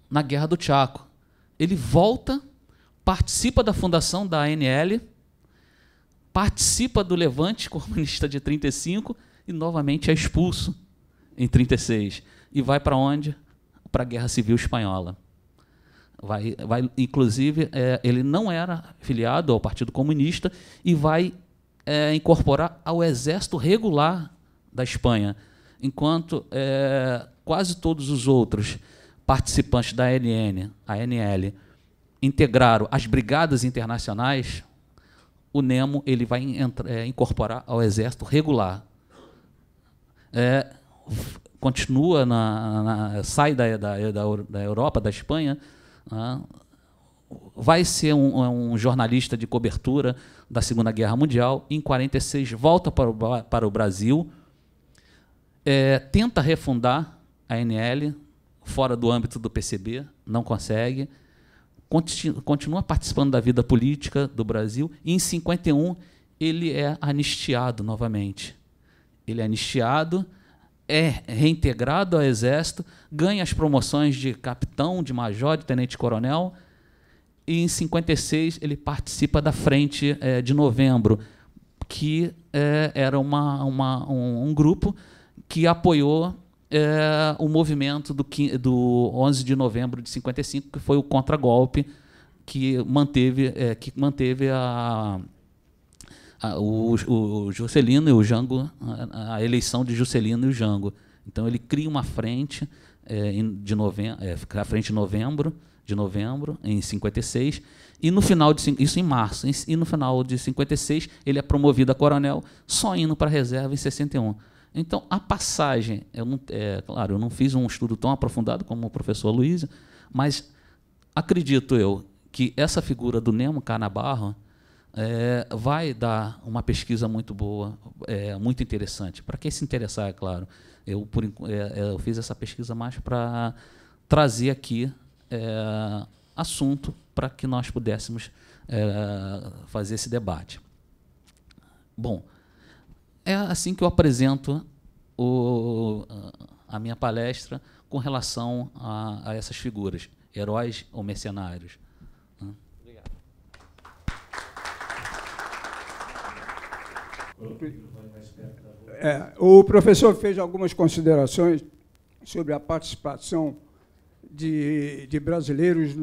na Guerra do Chaco. Ele volta, participa da fundação da ANL, participa do Levante Comunista de 35 e, novamente, é expulso em 36. E vai para onde? Para a Guerra Civil Espanhola. Inclusive, ele não era filiado ao Partido Comunista e vai incorporar ao Exército Regular da Espanha, enquanto quase todos os outros participantes da ANL integraram as brigadas internacionais. O Nemo ele vai incorporar ao Exército Regular. Continua sai da Europa, da Espanha, vai ser um jornalista de cobertura da Segunda Guerra Mundial. Em 46 volta para o Brasil, tenta refundar a ANL fora do âmbito do PCB, não consegue, continua participando da vida política do Brasil, e em 51 ele é anistiado novamente. Ele é anistiado, é reintegrado ao Exército, ganha as promoções de capitão, de major, de tenente-coronel, e em 56 ele participa da Frente de Novembro, que era um grupo que apoiou o movimento do 11 de novembro de 55, que foi o contragolpe que manteve o Juscelino e o Jango, a eleição de Juscelino e o Jango. Então ele cria uma frente a Frente de novembro em 56, e no final isso em março, e no final de 56 ele é promovido a coronel, só indo para a reserva em 61. Então, a passagem, claro, eu não fiz um estudo tão aprofundado como o professor Luiz, mas acredito eu que essa figura do Nemo Canabarro vai dar uma pesquisa muito boa, muito interessante. Para quem se interessar, é claro. Eu fiz essa pesquisa mais para trazer aqui assunto para que nós pudéssemos fazer esse debate. Bom, é assim que eu apresento a minha palestra com relação a essas figuras, heróis ou mercenários. Obrigado. O professor fez algumas considerações sobre a participação de brasileiros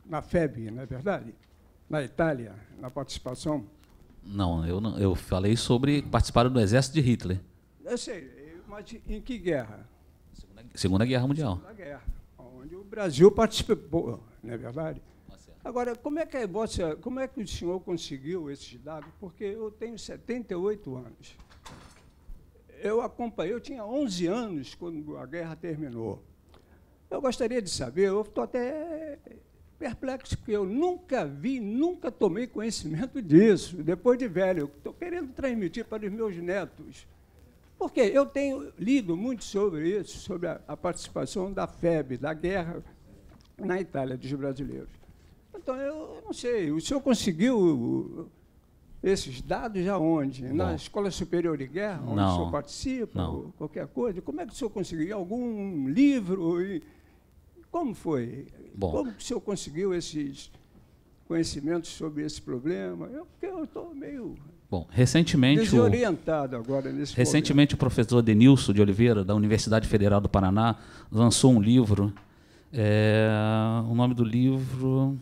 na FEB, não é verdade? Na Itália, na participação. Não, eu falei sobre participar do exército de Hitler. Eu sei, mas em que guerra? Segunda Guerra Mundial. Segunda Guerra, onde o Brasil participou, não é verdade? Agora, como é que o senhor conseguiu esses dados? Porque eu tenho 78 anos. Eu tinha 11 anos quando a guerra terminou. Eu gostaria de saber, eu estou até perplexo, porque eu nunca vi, nunca tomei conhecimento disso, depois de velho. Estou querendo transmitir para os meus netos. Porque eu tenho lido muito sobre isso, sobre a participação da FEB, da guerra na Itália, dos brasileiros. Então, eu não sei, o senhor conseguiu esses dados aonde? Na Escola Superior de Guerra, onde o senhor participa, ou qualquer coisa? Como é que o senhor conseguiu? Algum livro? Como foi? Como que o senhor conseguiu esses conhecimentos sobre esse problema? Porque eu estou meio desorientado agora nesse Recentemente, o professor Denilson de Oliveira, da Universidade Federal do Paraná, lançou um livro. O nome do livro...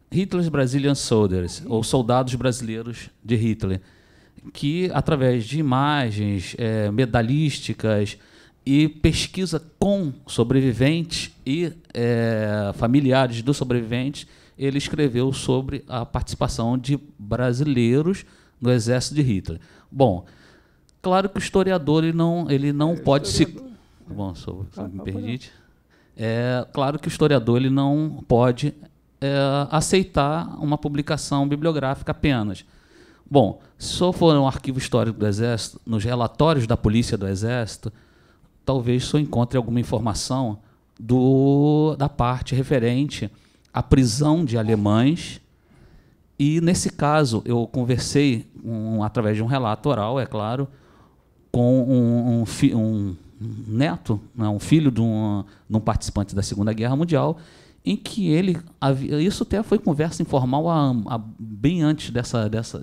Hitler's Brazilian Soldiers, ou Soldados Brasileiros de Hitler, que, através de imagens medalísticas e pesquisa com sobreviventes e familiares dos sobreviventes, ele escreveu sobre a participação de brasileiros no exército de Hitler. Bom, claro que o historiador ele não pode se... Bom, se me permite. Claro que o historiador ele não pode aceitar uma publicação bibliográfica apenas. Bom, se for um arquivo histórico do Exército, nos relatórios da Polícia do Exército, talvez só encontre alguma informação da parte referente à prisão de alemães. E, nesse caso, eu conversei, através de um relato oral, é claro, com um neto, um filho de um participante da Segunda Guerra Mundial, em que ele isso até foi conversa informal bem antes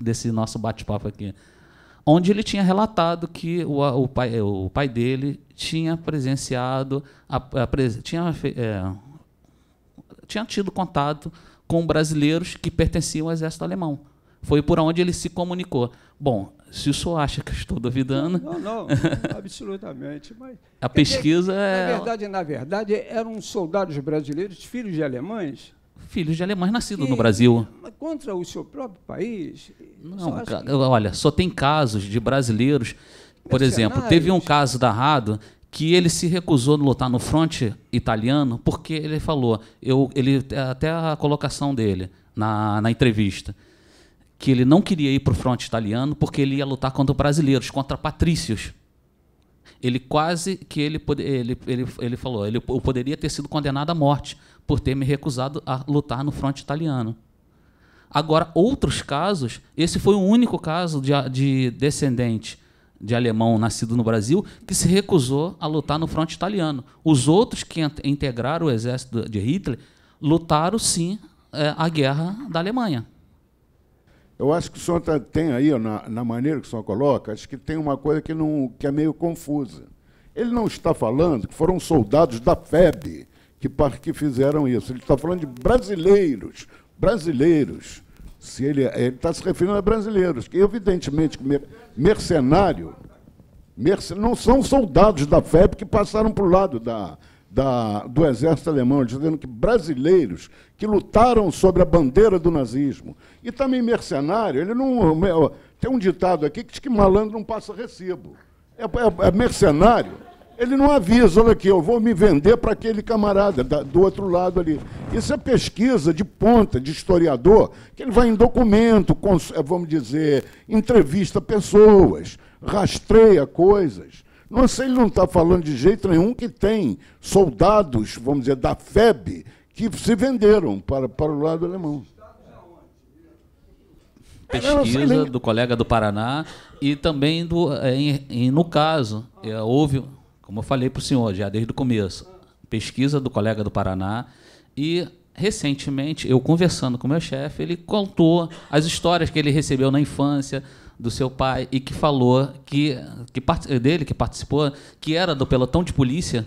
desse nosso bate-papo aqui, onde ele tinha relatado que o pai dele tinha presenciado, tinha tido contato com brasileiros que pertenciam ao exército alemão. Foi por onde ele se comunicou. Bom, se o senhor acha que eu estou duvidando... Não, absolutamente. Mas, a pesquisa Na verdade, eram soldados brasileiros, filhos de alemães? Filhos de alemães nascidos no Brasil. Contra o seu próprio país? Não, olha, só tem casos de brasileiros... Por exemplo, teve um caso da Rado que ele se recusou a lutar no fronte italiano porque ele falou, até a colocação dele na entrevista, que ele não queria ir para o fronte italiano porque ele ia lutar contra brasileiros, contra patrícios. Ele falou, eu poderia ter sido condenado à morte por ter me recusado a lutar no fronte italiano. Agora, outros casos, esse foi o único caso de descendente de alemão nascido no Brasil que se recusou a lutar no fronte italiano. Os outros que integraram o exército de Hitler lutaram, sim, a guerra da Alemanha. Eu acho que o senhor tem aí, na maneira que o senhor coloca, acho que tem uma coisa que é meio confusa. Ele não está falando que foram soldados da FEB que fizeram isso. Ele está falando de brasileiros. Se ele está se referindo a brasileiros, que evidentemente mercenário não são soldados da FEB que passaram para o lado do exército alemão, dizendo que brasileiros que lutaram sobre a bandeira do nazismo. E também mercenário, ele não... Tem um ditado aqui que diz que malandro não passa recibo. É mercenário, ele não avisa, olha aqui, eu vou me vender para aquele camarada do outro lado ali. Isso é pesquisa de ponta, de historiador, que ele vai em documento, vamos dizer, entrevista pessoas, rastreia coisas. Não sei, ele não está falando de jeito nenhum que tem soldados, vamos dizer, da FEB, que se venderam para o lado alemão. Pesquisa do colega do Paraná e também, no caso, houve, como eu falei para o senhor já desde o começo, pesquisa do colega do Paraná e, recentemente, eu conversando com o meu chefe, ele contou as histórias que ele recebeu na infância, do seu pai, e que falou que participou, que era do pelotão de polícia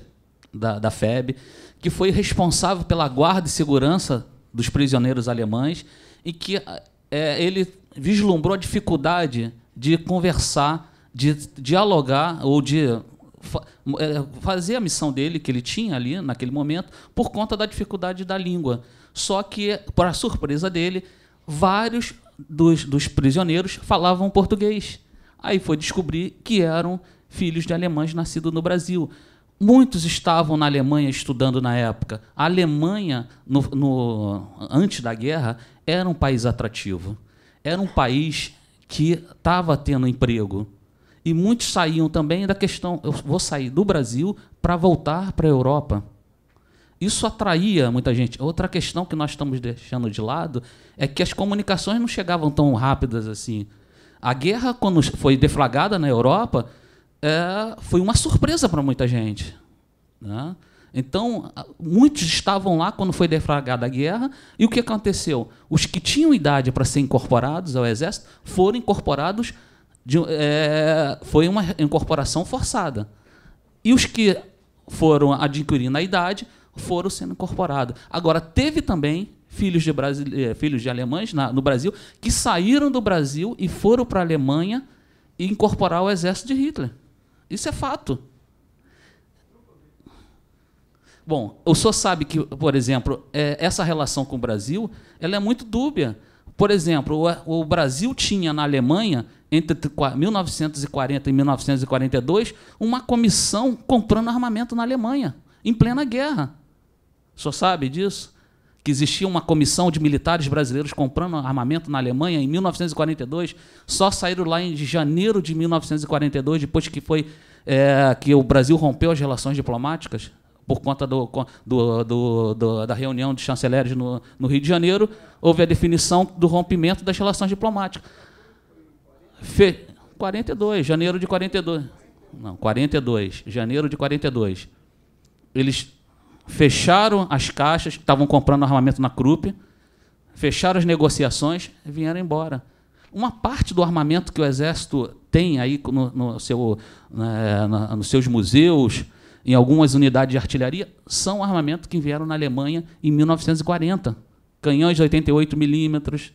da FEB, que foi responsável pela guarda e segurança dos prisioneiros alemães e que ele vislumbrou a dificuldade de conversar, de dialogar ou de fazer a missão dele, que ele tinha ali naquele momento, por conta da dificuldade da língua. Só que, para surpresa dele, vários dos prisioneiros falavam português. Aí foi descobrir que eram filhos de alemães nascidos no Brasil. muitos estavam na Alemanha estudando na época. A Alemanha, antes da guerra, era um país atrativo. Era um país que estava tendo emprego. E muitos saíam também da questão, eu vou sair do Brasil para voltar para a Europa. Isso atraía muita gente. Outra questão que nós estamos deixando de lado é que as comunicações não chegavam tão rápidas assim. A guerra, quando foi deflagrada na Europa, foi uma surpresa para muita gente, né? Então, muitos estavam lá quando foi deflagrada a guerra, e o que aconteceu? Os que tinham idade para ser incorporados ao Exército foram incorporados, foi uma incorporação forçada. E os que foram adquirindo a idade foram sendo incorporados. Agora, teve também filhos de alemães no Brasil que saíram do Brasil e foram para a Alemanha e incorporar o exército de Hitler. Isso é fato. Bom, o senhor sabe que, por exemplo, essa relação com o Brasil ela é muito dúbia. Por exemplo, o Brasil tinha na Alemanha, entre 1940 e 1942, uma comissão comprando armamento na Alemanha, em plena guerra. O senhor sabe disso? Que existia uma comissão de militares brasileiros comprando armamento na Alemanha em 1942, só saíram lá em janeiro de 1942, depois que que o Brasil rompeu as relações diplomáticas, por conta da reunião de chanceleres no Rio de Janeiro, houve a definição do rompimento das relações diplomáticas. 42, janeiro de 42. Não, 42, janeiro de 42. Eles fecharam as caixas, estavam comprando armamento na Krupp, fecharam as negociações e vieram embora. Uma parte do armamento que o Exército tem aí nos seus museus, em algumas unidades de artilharia, são armamentos que vieram na Alemanha em 1940. Canhões de 88 milímetros.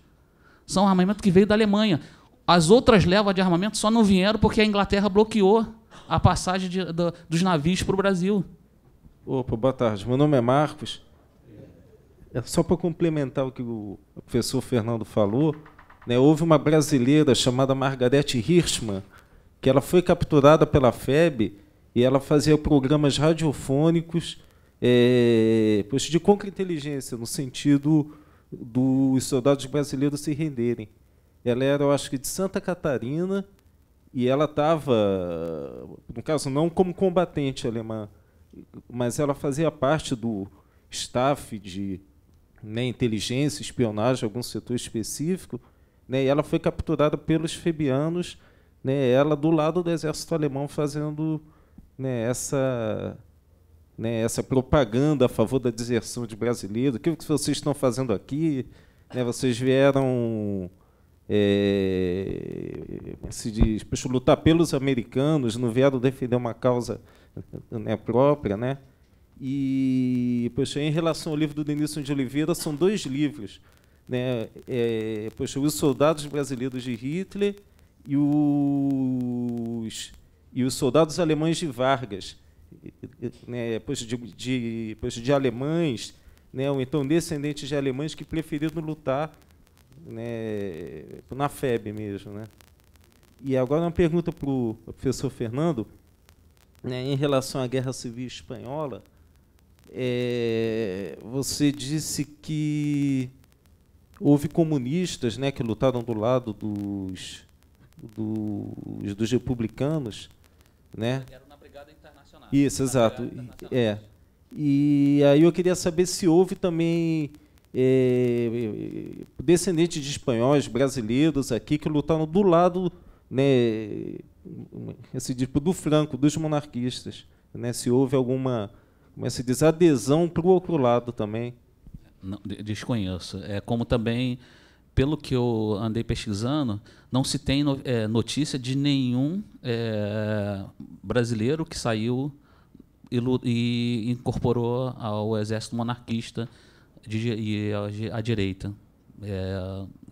São armamentos que veio da Alemanha. As outras levas de armamento só não vieram porque a Inglaterra bloqueou a passagem dos navios para o Brasil. Opa, boa tarde. Meu nome é Marcos. Só para complementar o que o professor Fernando falou, né, houve uma brasileira chamada Margarete Hirschman, que ela foi capturada pela FEB e ela fazia programas radiofônicos de contra-inteligência, no sentido dos soldados brasileiros se renderem. Ela era, eu acho que, de Santa Catarina, e ela estava, no caso, não como combatente alemã, mas ela fazia parte do staff de inteligência, espionagem, algum setor específico, né, e ela foi capturada pelos febianos, né, ela do lado do exército alemão fazendo essa propaganda a favor da deserção de brasileiros. O que vocês estão fazendo aqui? Né, vocês vieram se diz, lutar pelos americanos, não vieram defender uma causa própria, né? E em relação ao livro do Denilson de Oliveira, são 2 livros, né? Os soldados brasileiros de Hitler e os soldados alemães de Vargas, né? De alemães, né? Ou então descendentes de alemães que preferiram lutar, né, na FEB mesmo, né? E agora uma pergunta para o professor Fernando, né, em relação à Guerra Civil Espanhola. Você disse que houve comunistas, né, que lutaram do lado dos republicanos, né? Era na Brigada Internacional. Isso, exato. E aí eu queria saber se houve também descendentes de espanhóis brasileiros aqui que lutaram do lado, né, do Franco, dos monarquistas, né? Se houve alguma, como se diz, adesão para o outro lado também. Não, desconheço. Como também, pelo que eu andei pesquisando, não se tem notícia de nenhum brasileiro que saiu e incorporou ao exército monarquista à direita.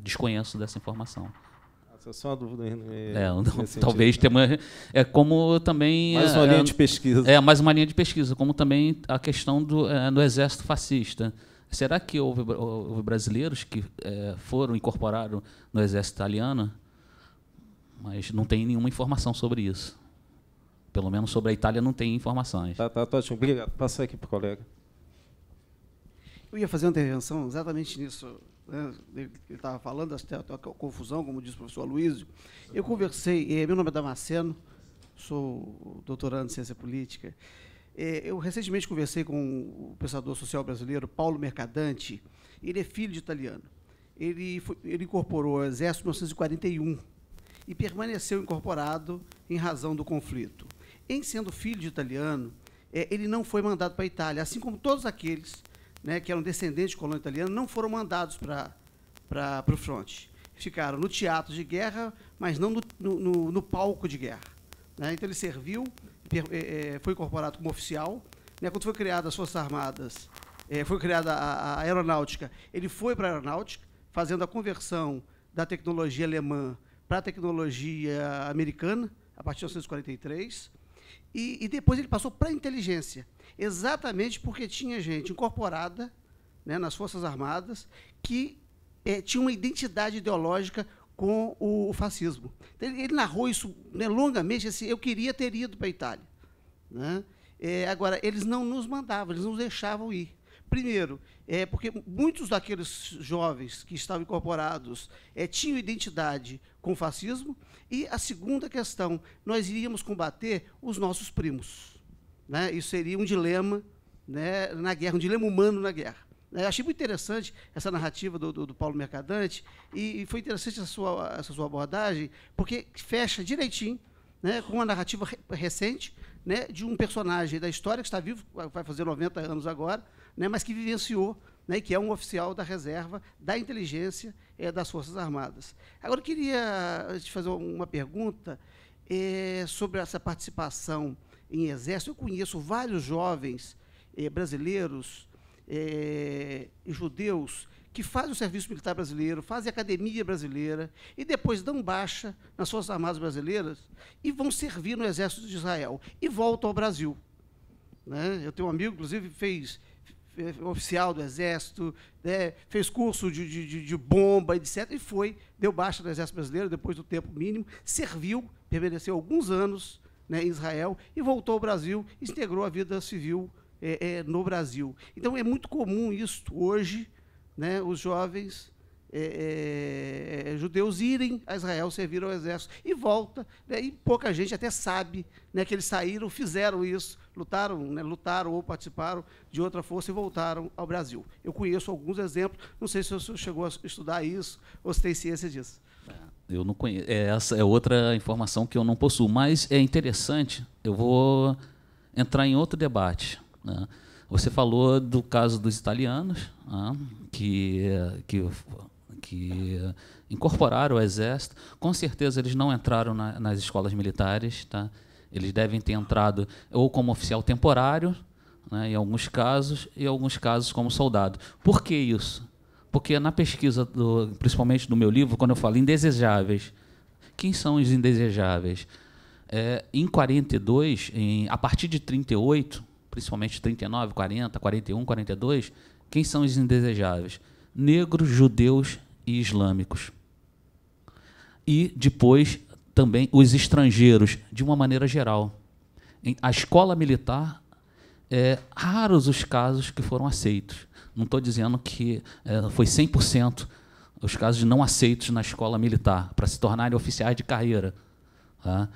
Desconheço dessa informação. Só uma dúvida. Talvez tenha como também mais uma linha de pesquisa. Mais uma linha de pesquisa, como também a questão do exército fascista. Será que houve brasileiros que foram incorporados no exército italiano? Mas não tem nenhuma informação sobre isso. Pelo menos sobre a Itália não tem informações. Tá ótimo. Obrigado. Passa aqui para o colega. Eu ia fazer uma intervenção exatamente nisso. Né? Ele estava falando da confusão, como disse o professor Aloysio. Eu conversei, meu nome é Damasceno, sou doutorando em ciência política. Eu recentemente conversei com o pensador social brasileiro, Paulo Mercadante. Ele é filho de italiano. Ele incorporou o Exército em 1941 e permaneceu incorporado em razão do conflito. Em sendo filho de italiano, ele não foi mandado para a Itália, assim como todos aqueles, né, que eram descendentes de colônia italiana, não foram mandados para o fronte. Ficaram no teatro de guerra, mas não no palco de guerra. Né? Então, ele serviu, foi incorporado como oficial. Né? Quando foi criada as Forças Armadas, foi criada a aeronáutica, ele foi para a aeronáutica, fazendo a conversão da tecnologia alemã para a tecnologia americana, a partir de 1943. E depois ele passou para a inteligência, exatamente porque tinha gente incorporada, né, nas Forças Armadas que tinha uma identidade ideológica com o fascismo. Então, ele narrou isso, né, longamente, assim, eu queria ter ido para a Itália. Né? Agora, eles não nos mandavam, eles não nos deixavam ir. Primeiro, porque muitos daqueles jovens que estavam incorporados tinham identidade com o fascismo. E a segunda questão, nós iríamos combater os nossos primos. Né? Isso seria um dilema, né, na guerra, um dilema humano na guerra. Eu achei muito interessante essa narrativa do Paulo Mercadante, e foi interessante essa sua abordagem, porque fecha direitinho, né, com uma narrativa recente, né, de um personagem da história que está vivo, vai fazer 90 anos agora, né, mas que vivenciou, né, que é um oficial da reserva, da inteligência das Forças Armadas. Agora, eu queria te fazer uma pergunta sobre essa participação em exército. Eu conheço vários jovens brasileiros e judeus que fazem o serviço militar brasileiro, fazem a academia brasileira e depois dão baixa nas Forças Armadas brasileiras e vão servir no Exército de Israel e voltam ao Brasil. Né? Eu tenho um amigo, inclusive, fez oficial do Exército, né, fez curso de bomba, etc., e deu baixa no Exército Brasileiro, depois do tempo mínimo, serviu, permaneceu alguns anos, né, em Israel, e voltou ao Brasil, e integrou a vida civil no Brasil. Então, é muito comum isso hoje, né, os jovens judeus irem a Israel, servir ao Exército, e volta, né, e pouca gente até sabe, né, que eles saíram, fizeram isso, lutaram ou participaram de outra força e voltaram ao Brasil. Eu conheço alguns exemplos, não sei se o senhor chegou a estudar isso, ou se tem ciência disso. Eu não conheço. Essa é outra informação que eu não possuo, mas é interessante, eu vou entrar em outro debate. Né? Você falou do caso dos italianos, né, que incorporaram o Exército. Com certeza eles não entraram nas escolas militares, tá? Eles devem ter entrado ou como oficial temporário, né, em alguns casos, e em alguns casos como soldado. Por que isso? Porque na pesquisa, principalmente do meu livro, quando eu falo indesejáveis, quem são os indesejáveis? Em 42, a partir de 38, principalmente 39, 40, 41, 42, quem são os indesejáveis? Negros, judeus e islâmicos. E depois também os estrangeiros, de uma maneira geral. A escola militar, raros os casos que foram aceitos. Não estou dizendo que foi 100% os casos não aceitos na escola militar, para se tornarem oficiais de carreira. Tá?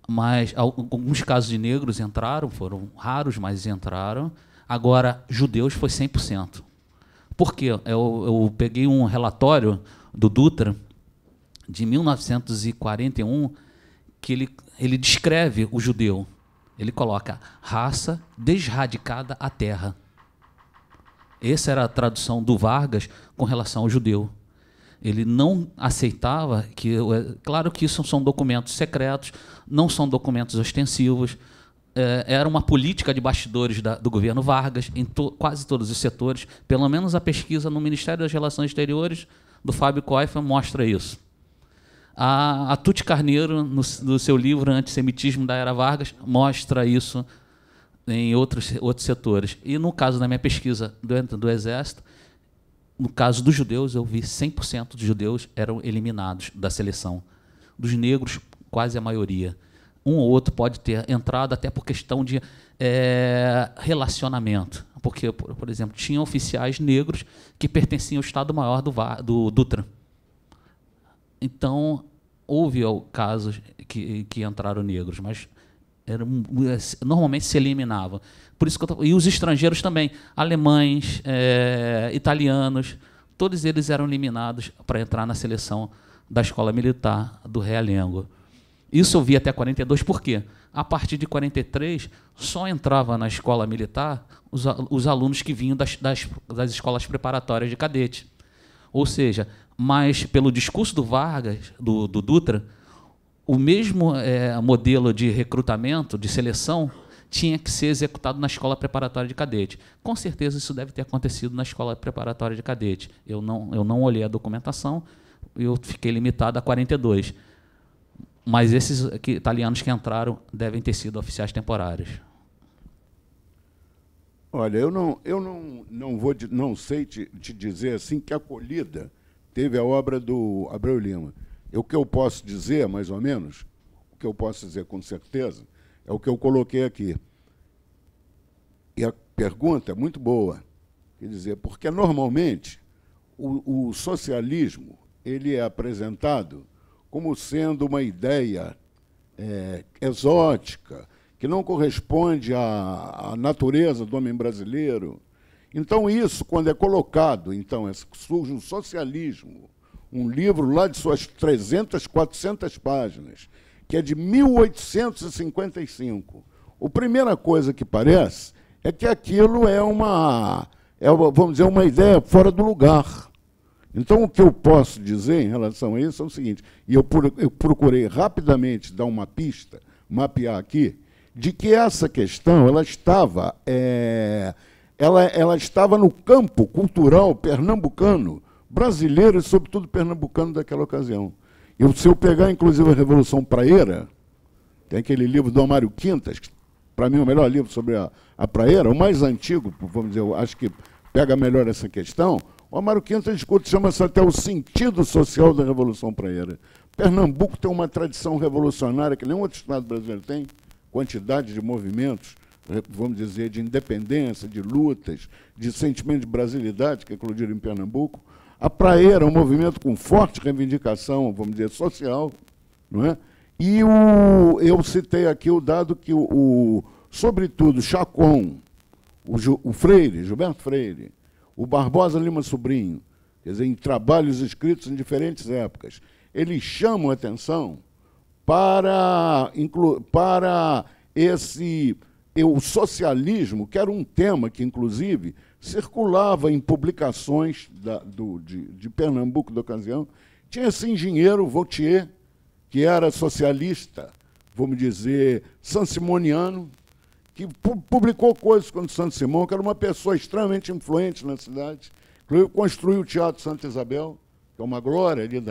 Mas alguns casos de negros entraram, foram raros, mas entraram. Agora, judeus foi 100%. Por quê? Eu peguei um relatório do Dutra, de 1941, que ele descreve o judeu. Ele coloca raça desradicada à terra. Essa era a tradução do Vargas com relação ao judeu. Ele não aceitava que... Claro que isso são documentos secretos, não são documentos ostensivos. Era uma política de bastidores do governo Vargas em quase todos os setores. Pelo menos a pesquisa no Ministério das Relações Exteriores do Fábio Koifman mostra isso. A Tuti Carneiro, no seu livro Antissemitismo da Era Vargas, mostra isso em outros setores. E no caso da minha pesquisa dentro do Exército, no caso dos judeus, eu vi 100% dos judeus eram eliminados da seleção. Dos negros, quase a maioria. um ou outro pode ter entrado até por questão de relacionamento. Porque, por exemplo, tinha oficiais negros que pertenciam ao Estado-Maior do Dutra. Então, houve casos que entraram negros, mas normalmente se eliminavam. Por isso e os estrangeiros também, alemães, italianos, todos eles eram eliminados para entrar na seleção da Escola Militar do Realengo. Isso eu vi até 42, por quê? A partir de 43, só entrava na escola militar os alunos que vinham das escolas preparatórias de cadete. Ou seja, mas pelo discurso do Vargas, do Dutra, o mesmo modelo de recrutamento, de seleção, tinha que ser executado na escola preparatória de cadete. Com certeza isso deve ter acontecido na escola preparatória de cadete. Eu não olhei a documentação, eu fiquei limitado a 42. Mas esses italianos que entraram devem ter sido oficiais temporários. Olha, eu não sei te dizer assim que acolhida teve a obra do Abreu Lima. O que eu posso dizer, mais ou menos, o que eu posso dizer com certeza, é o que eu coloquei aqui. E a pergunta é muito boa. Quer dizer, porque normalmente o socialismo ele é apresentado como sendo uma ideia exótica, que não corresponde à natureza do homem brasileiro. Então, isso, quando é colocado, então, surge um socialismo, um livro lá de suas 300, 400 páginas, que é de 1855. A primeira coisa que parece é que aquilo vamos dizer, uma ideia fora do lugar. Então, o que eu posso dizer em relação a isso é o seguinte, e eu procurei rapidamente dar uma pista, mapear aqui, de que essa questão ela estava no campo cultural pernambucano, brasileiro e, sobretudo, pernambucano daquela ocasião. Se eu pegar, inclusive, a Revolução Praieira, tem aquele livro do Amário Quintas, que, para mim, é o melhor livro sobre a praieira, o mais antigo, vamos dizer, eu acho que pega melhor essa questão. O Amário Quintas discute, chama-se até o sentido social da Revolução Praieira. Pernambuco tem uma tradição revolucionária que nenhum outro estado brasileiro tem, quantidade de movimentos, vamos dizer, de independência, de lutas, de sentimento de brasilidade que eclodiram em Pernambuco. A praieira é um movimento com forte reivindicação, vamos dizer, social, não é? E eu citei aqui o dado que, sobretudo, Chacon, o Freire, Gilberto Freire, o Barbosa Lima Sobrinho, quer dizer, em trabalhos escritos em diferentes épocas, eles chamam a atenção para o socialismo, que era um tema que, inclusive, circulava em publicações de Pernambuco da ocasião. Tinha esse engenheiro Vautier, que era socialista, vamos dizer, sansimoniano, que publicou coisas contra Santo Simão, que era uma pessoa extremamente influente na cidade, construiu o Teatro Santa Isabel, que é uma glória ali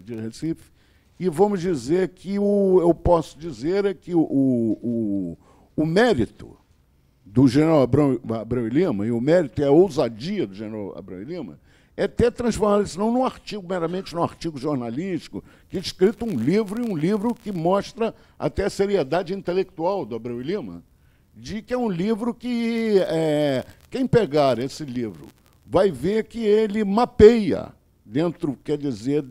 de Recife, e vamos dizer que eu posso dizer que o mérito do general Abreu Lima, e o mérito é a ousadia do general Abreu Lima, é ter transformado isso não num artigo, meramente num artigo jornalístico, que é escrito um livro que mostra até a seriedade intelectual do Abreu Lima, de que é um livro que, quem pegar esse livro vai ver que ele mapeia dentro, quer dizer,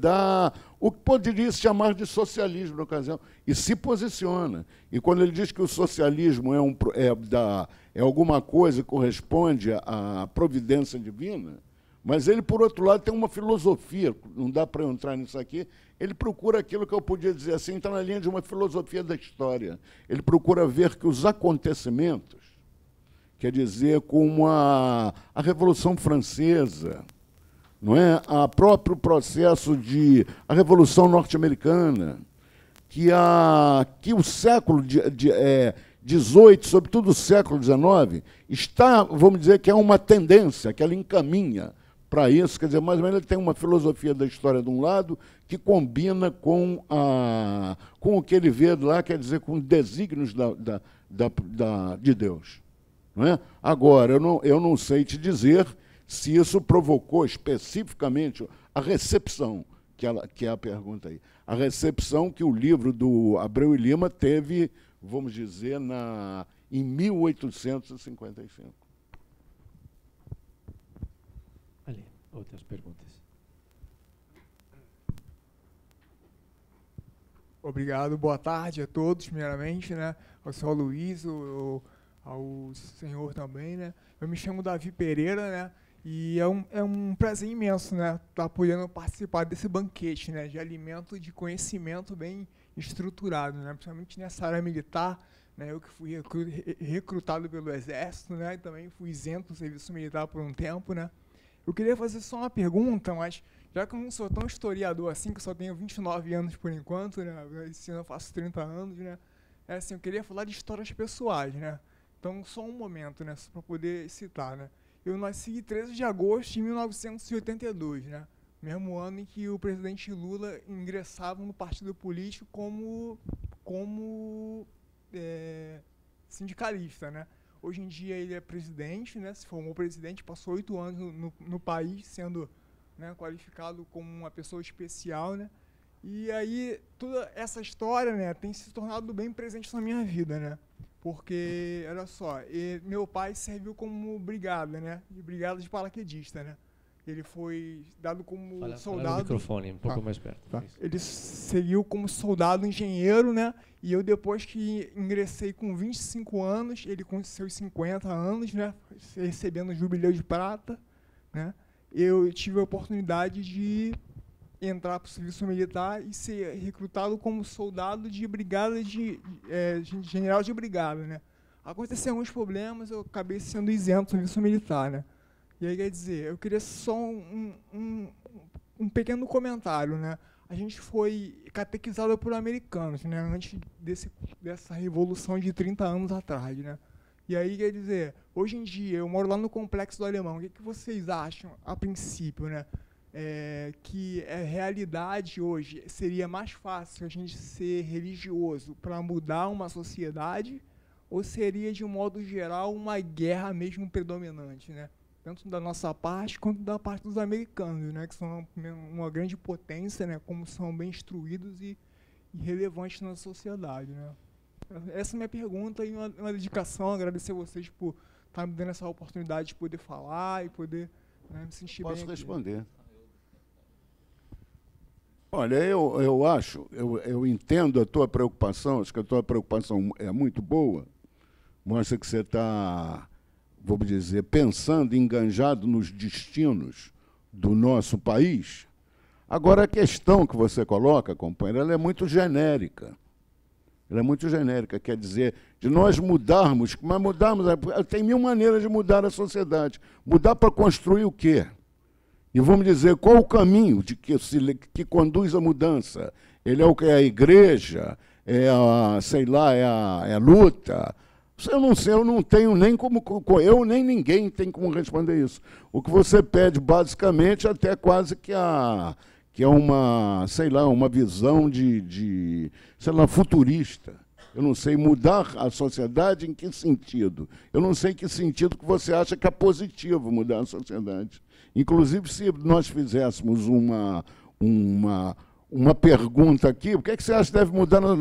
o que poderia se chamar de socialismo na ocasião, e se posiciona. E quando ele diz que o socialismo é alguma coisa que corresponde à providência divina, mas ele, por outro lado, tem uma filosofia, não dá para eu entrar nisso aqui, ele procura aquilo que eu podia dizer assim, está na linha de uma filosofia da história. Ele procura ver que os acontecimentos, quer dizer, como a Revolução Francesa, não é? O próprio processo a Revolução Norte-Americana, que o século XVIII, sobretudo o século XIX, está, vamos dizer, que é uma tendência, que ela encaminha para isso, quer dizer, mais ou menos ele tem uma filosofia da história de um lado que combina com o que ele vê lá, quer dizer, com desígnios de Deus. Não é? Agora, eu não sei te dizer se isso provocou especificamente a recepção, que é a pergunta aí. a recepção que o livro do Abreu e Lima teve, vamos dizer, em 1855. Ali, outras perguntas. Obrigado, boa tarde a todos, primeiramente, né? Ao senhor Luiz, ao senhor também, né? Eu me chamo Davi Pereira, né? E é um prazer imenso, né? Estar podendo participar desse banquete, né? De alimento, de conhecimento bem estruturado, né? Principalmente nessa área militar, né? Eu que fui recrutado pelo Exército, né? E também fui isento do serviço militar por um tempo, né? Eu queria fazer só uma pergunta, mas já que eu não sou tão historiador assim, que eu só tenho 29 anos por enquanto, né? Esse ano eu faço 30 anos, né? Assim, eu queria falar de histórias pessoais, né? Então, só um momento, né? Só para poder citar, né? Eu nasci em 13 de agosto de 1982, né? Mesmo ano em que o presidente Lula ingressava no partido político como sindicalista, né? Hoje em dia ele é presidente, né? Se formou presidente, passou 8 anos no país, sendo, né, qualificado como uma pessoa especial, né? E aí toda essa história, né, tem se tornado bem presente na minha vida, né? Porque, olha só, meu pai serviu como brigada, né? De brigada de paraquedista, né? Ele foi dado como soldado. Fala no microfone, um pouco mais perto. Tá. Ele seguiu como soldado engenheiro, né? E eu, depois que ingressei com 25 anos, ele com seus 50 anos, né? Recebendo o Jubileu de Prata, né? Eu tive a oportunidade de entrar para o serviço militar e ser recrutado como soldado de brigada, general de brigada, né? Aconteceram alguns problemas, eu acabei sendo isento do serviço militar, né? E aí, quer dizer, eu queria só um pequeno comentário, né? A gente foi catequizado por americanos, né? Antes dessa revolução de 30 anos atrás, né? E aí, quer dizer, hoje em dia, eu moro lá no Complexo do Alemão. O que vocês acham, a princípio, né? Que a realidade hoje seria mais fácil a gente ser religioso para mudar uma sociedade, ou seria, de um modo geral, uma guerra mesmo predominante, né? Tanto da nossa parte quanto da parte dos americanos, né? Que são uma grande potência, né? Como são bem instruídos e relevantes na sociedade, né? Essa é a minha pergunta e uma dedicação, agradecer a vocês por estar me dando essa oportunidade de poder falar e poder, né, me sentir bem. Posso responder? Olha, eu entendo a tua preocupação, acho que a tua preocupação é muito boa, mostra que você está, vamos dizer, pensando, enganjado nos destinos do nosso país. Agora, a questão que você coloca, companheiro, ela é muito genérica. Ela é muito genérica, quer dizer, de nós mudarmos, mas mudarmos, tem mil maneiras de mudar a sociedade. Mudar para construir o quê? E vamos dizer, qual o caminho que conduz à mudança? Ele é o que? É a igreja? É a, sei lá, é a luta? Eu não sei, eu não tenho nem como, eu nem ninguém tem como responder isso. O que você pede, basicamente, até quase que é uma, sei lá, uma visão sei lá, futurista. Eu não sei mudar a sociedade em que sentido. Eu não sei em que sentido que você acha que é positivo mudar a sociedade. Inclusive, se nós fizéssemos uma pergunta aqui, o que é que você acha que deve mudar? Nós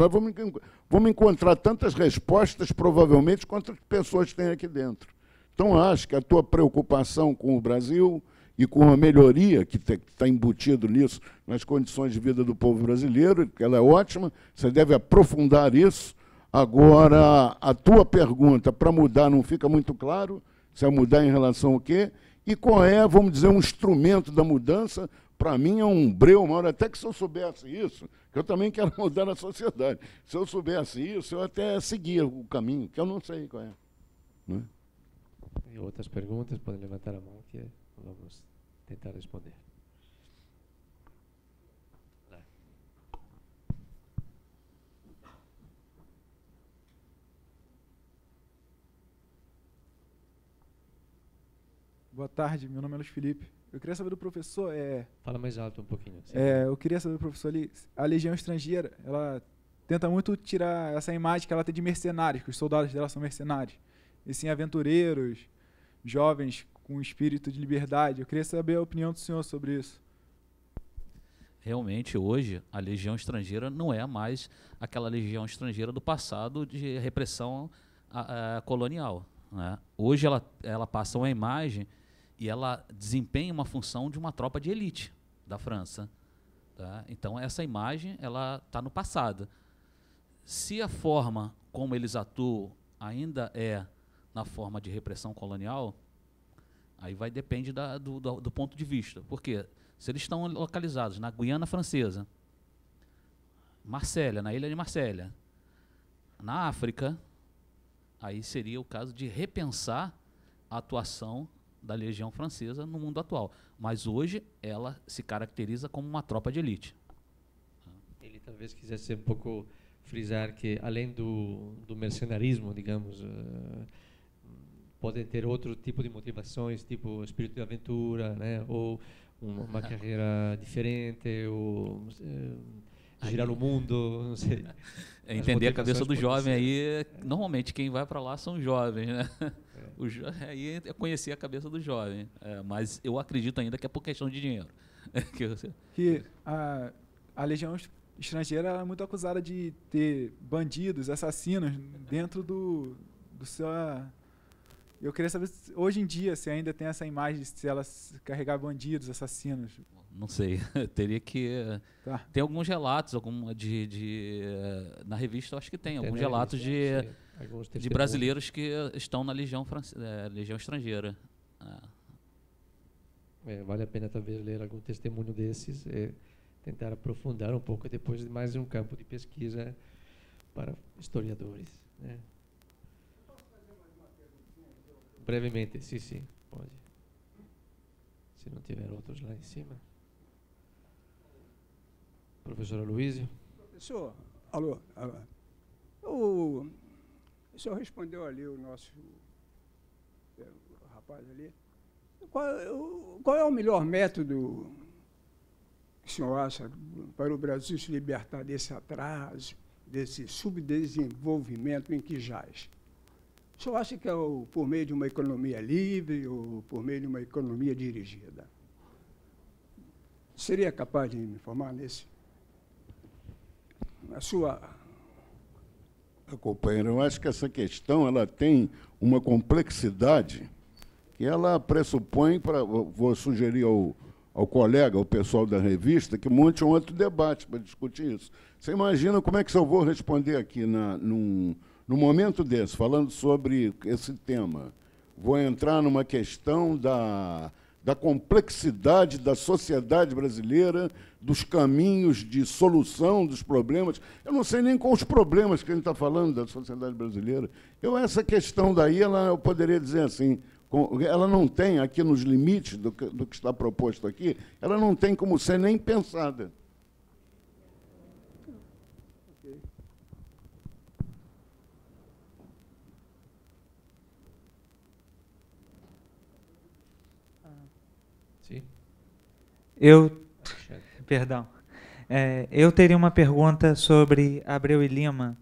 vamos encontrar tantas respostas, provavelmente, quanto as pessoas têm aqui dentro. Então, acho que a tua preocupação com o Brasil e com a melhoria que está embutido nisso, nas condições de vida do povo brasileiro, que ela é ótima, você deve aprofundar isso. Agora, a tua pergunta, para mudar, não fica muito claro, se é mudar em relação ao quê? E qual é, vamos dizer, um instrumento da mudança? Para mim é um breu maior, até que se eu soubesse isso, que eu também quero mudar a sociedade. Se eu soubesse isso, eu até seguia o caminho, que eu não sei qual é. Não é? E outras perguntas, podem levantar a mão que vamos tentar responder. Boa tarde, meu nome é Luiz Felipe. Eu queria saber do professor... Fala mais alto um pouquinho. Eu queria saber do professor ali, a Legião Estrangeira, ela tenta muito tirar essa imagem que ela tem de mercenários, que os soldados dela são mercenários. E sim, aventureiros, jovens com espírito de liberdade. Eu queria saber a opinião do senhor sobre isso. realmente hoje a legião estrangeira não é mais aquela legião estrangeira do passado de repressão colonial, né? Hoje ela passa uma imagem e ela desempenha uma função de uma tropa de elite da França, tá? Então essa imagem ela está no passado. Se a forma como eles atuam ainda é na forma de repressão colonial, aí depende do ponto de vista. Porque se eles estão localizados na Guiana Francesa, Marsella, na ilha de Marsella, na África, aí seria o caso de repensar a atuação da Legião Francesa no mundo atual. Mas hoje ela se caracteriza como uma tropa de elite. Ele talvez quisesse um pouco frisar que, além do mercenarismo, digamos, podem ter outro tipo de motivações, tipo espírito de aventura, né? Ou uma carreira diferente, ou girar o mundo, não sei. É entender a cabeça do jovem aí. Normalmente quem vai para lá são jovens, né? Aí é conhecer a cabeça do jovem. Mas eu acredito ainda que é por questão de dinheiro. Que a Legião Estrangeira é muito acusada de ter bandidos, assassinos dentro do seu... Eu queria saber, hoje em dia, se ainda tem essa imagem, se ela carregar bandidos, assassinos. Não sei, teria que... Tá. Tem alguns relatos, na revista eu acho que tem alguns relatos de brasileiros que estão na Legião Estrangeira. Vale a pena talvez ler algum testemunho desses e tentar aprofundar um pouco depois de mais um campo de pesquisa para historiadores, né? Brevemente, sim, pode. Se não tiver outros lá em cima. Professora Luísio. Professor, alô. O senhor respondeu ali o nosso rapaz ali. Qual é o melhor método que o senhor acha para o Brasil se libertar desse atraso, desse subdesenvolvimento em que jaz? O senhor acha que é por meio de uma economia livre ou por meio de uma economia dirigida? Seria capaz de me informar na sua... Companheiro, eu acho que essa questão ela tem uma complexidade que ela pressupõe, vou sugerir ao colega, ao pessoal da revista, que monte um outro debate para discutir isso. Você imagina como é que eu vou responder aqui num momento desse, falando sobre esse tema. Vou entrar numa questão da complexidade da sociedade brasileira, dos caminhos de solução dos problemas. Eu não sei nem quais os problemas que a gente está falando da sociedade brasileira. Essa questão daí, eu poderia dizer assim, ela não tem, aqui nos limites do que está proposto aqui, ela não tem como ser nem pensada. Perdão. Eu teria uma pergunta sobre Abreu e Lima.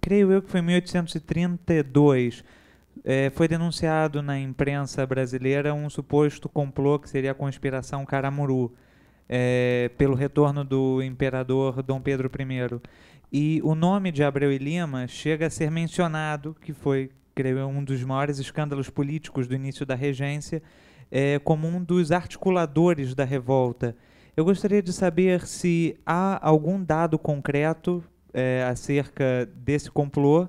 Creio eu que foi em 1832. Foi denunciado na imprensa brasileira um suposto complô que seria a conspiração Caramuru, pelo retorno do imperador Dom Pedro I. E o nome de Abreu e Lima chega a ser mencionado, que foi, creio eu, um dos maiores escândalos políticos do início da regência, como um dos articuladores da revolta. Eu gostaria de saber se há algum dado concreto acerca desse complô,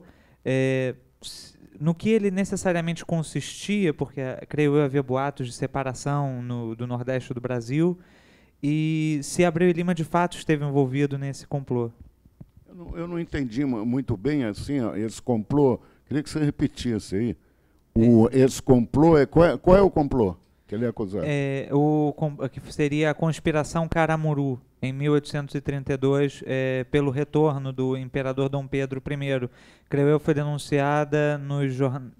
no que ele necessariamente consistia, porque, creio eu, havia boatos de separação do Nordeste do Brasil, e se Abreu e Lima, de fato, esteve envolvido nesse complô. Eu não entendi muito bem assim, esse complô. Queria que você repetisse aí. Esse complô, qual é o complô que ele é acusado? Que seria a conspiração Caramuru, em 1832, pelo retorno do imperador Dom Pedro I. Creio eu, foi denunciada no jornal...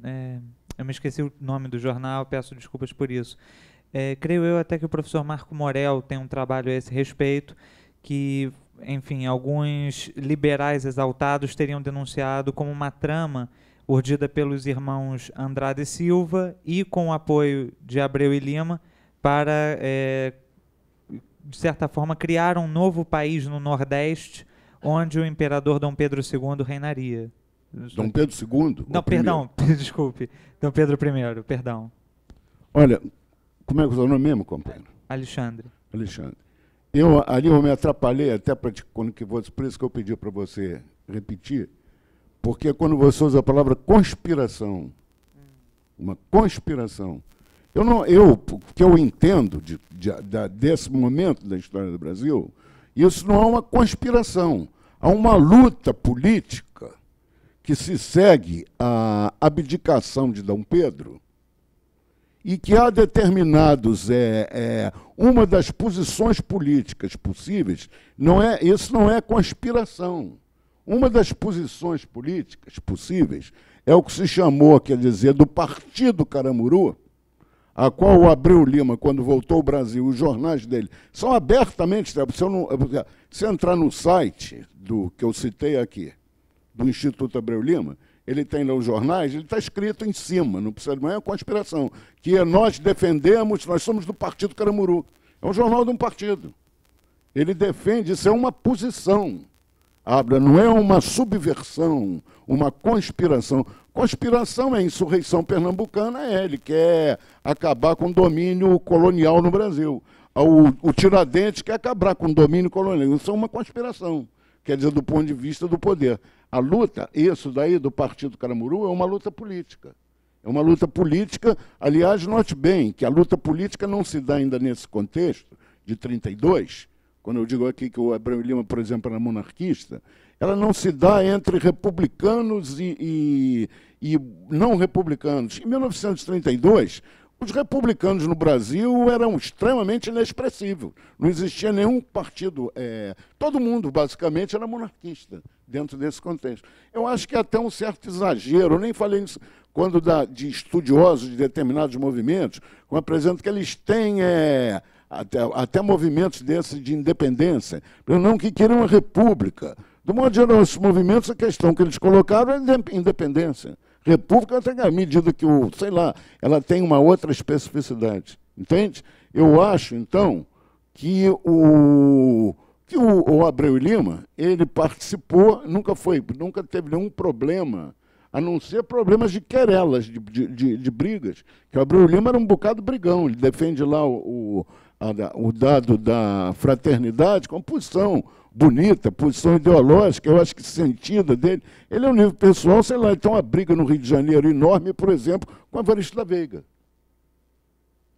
eu me esqueci o nome do jornal, peço desculpas por isso. Creio eu até que o professor Marco Morel tem um trabalho a esse respeito, que, enfim, alguns liberais exaltados teriam denunciado como uma trama urdida pelos irmãos Andrade e Silva e com o apoio de Abreu e Lima para de certa forma, criar um novo país no Nordeste, onde o imperador Dom Pedro II reinaria. Dom Pedro II? Não, perdão, desculpe. Dom Pedro I, perdão. Olha, como é que é o seu nome mesmo, companheiro? Alexandre. Alexandre. Ali eu me atrapalhei até por isso que eu pedi para você repetir, porque quando você usa a palavra conspiração, uma conspiração, o que eu entendo desse momento da história do Brasil, isso não é uma conspiração, há uma luta política que se segue à abdicação de Dom Pedro e que há determinados, uma das posições políticas possíveis, isso não é conspiração. Uma das posições políticas possíveis é o que se chamou, quer dizer, do Partido Caramuru, a qual o Abreu Lima, quando voltou ao Brasil, os jornais dele são abertamente, se entrar no site que eu citei aqui, do Instituto Abreu Lima, ele tem lá os jornais, ele está escrito em cima, não é uma conspiração, que nós defendemos, nós somos do Partido Caramuru. É um jornal de um partido. Ele defende, isso é uma posição. Não é uma subversão, uma conspiração. Conspiração é insurreição pernambucana, ele quer acabar com o domínio colonial no Brasil. O Tiradentes quer acabar com o domínio colonial. Isso é uma conspiração, quer dizer, do ponto de vista do poder. A luta, isso daí do Partido Caramuru, é uma luta política. É uma luta política, aliás, note bem, que a luta política não se dá ainda nesse contexto de 32, quando eu digo aqui que o Abreu Lima, por exemplo, era monarquista, ela não se dá entre republicanos e não republicanos. Em 1932, os republicanos no Brasil eram extremamente inexpressivos. Não existia nenhum partido. Todo mundo, basicamente, era monarquista dentro desse contexto. Eu acho que é até um certo exagero. Eu nem falei isso quando de estudiosos de determinados movimentos, como apresento que eles têm até movimentos desses de independência, não que queriam uma república. Do modo geral, esses movimentos, a questão que eles colocaram é independência. República, à medida que ela tem uma outra especificidade. Entende? Eu acho, então, que o Abreu Lima, ele participou, nunca teve nenhum problema, a não ser problemas de querelas, de brigas, que o Abreu Lima era um bocado brigão, ele defende lá o dado da fraternidade com posição bonita, posição ideológica, eu acho que sentida dele. Ele é um nível pessoal, ele tem uma briga no Rio de Janeiro enorme, por exemplo, com Evaristo da Veiga,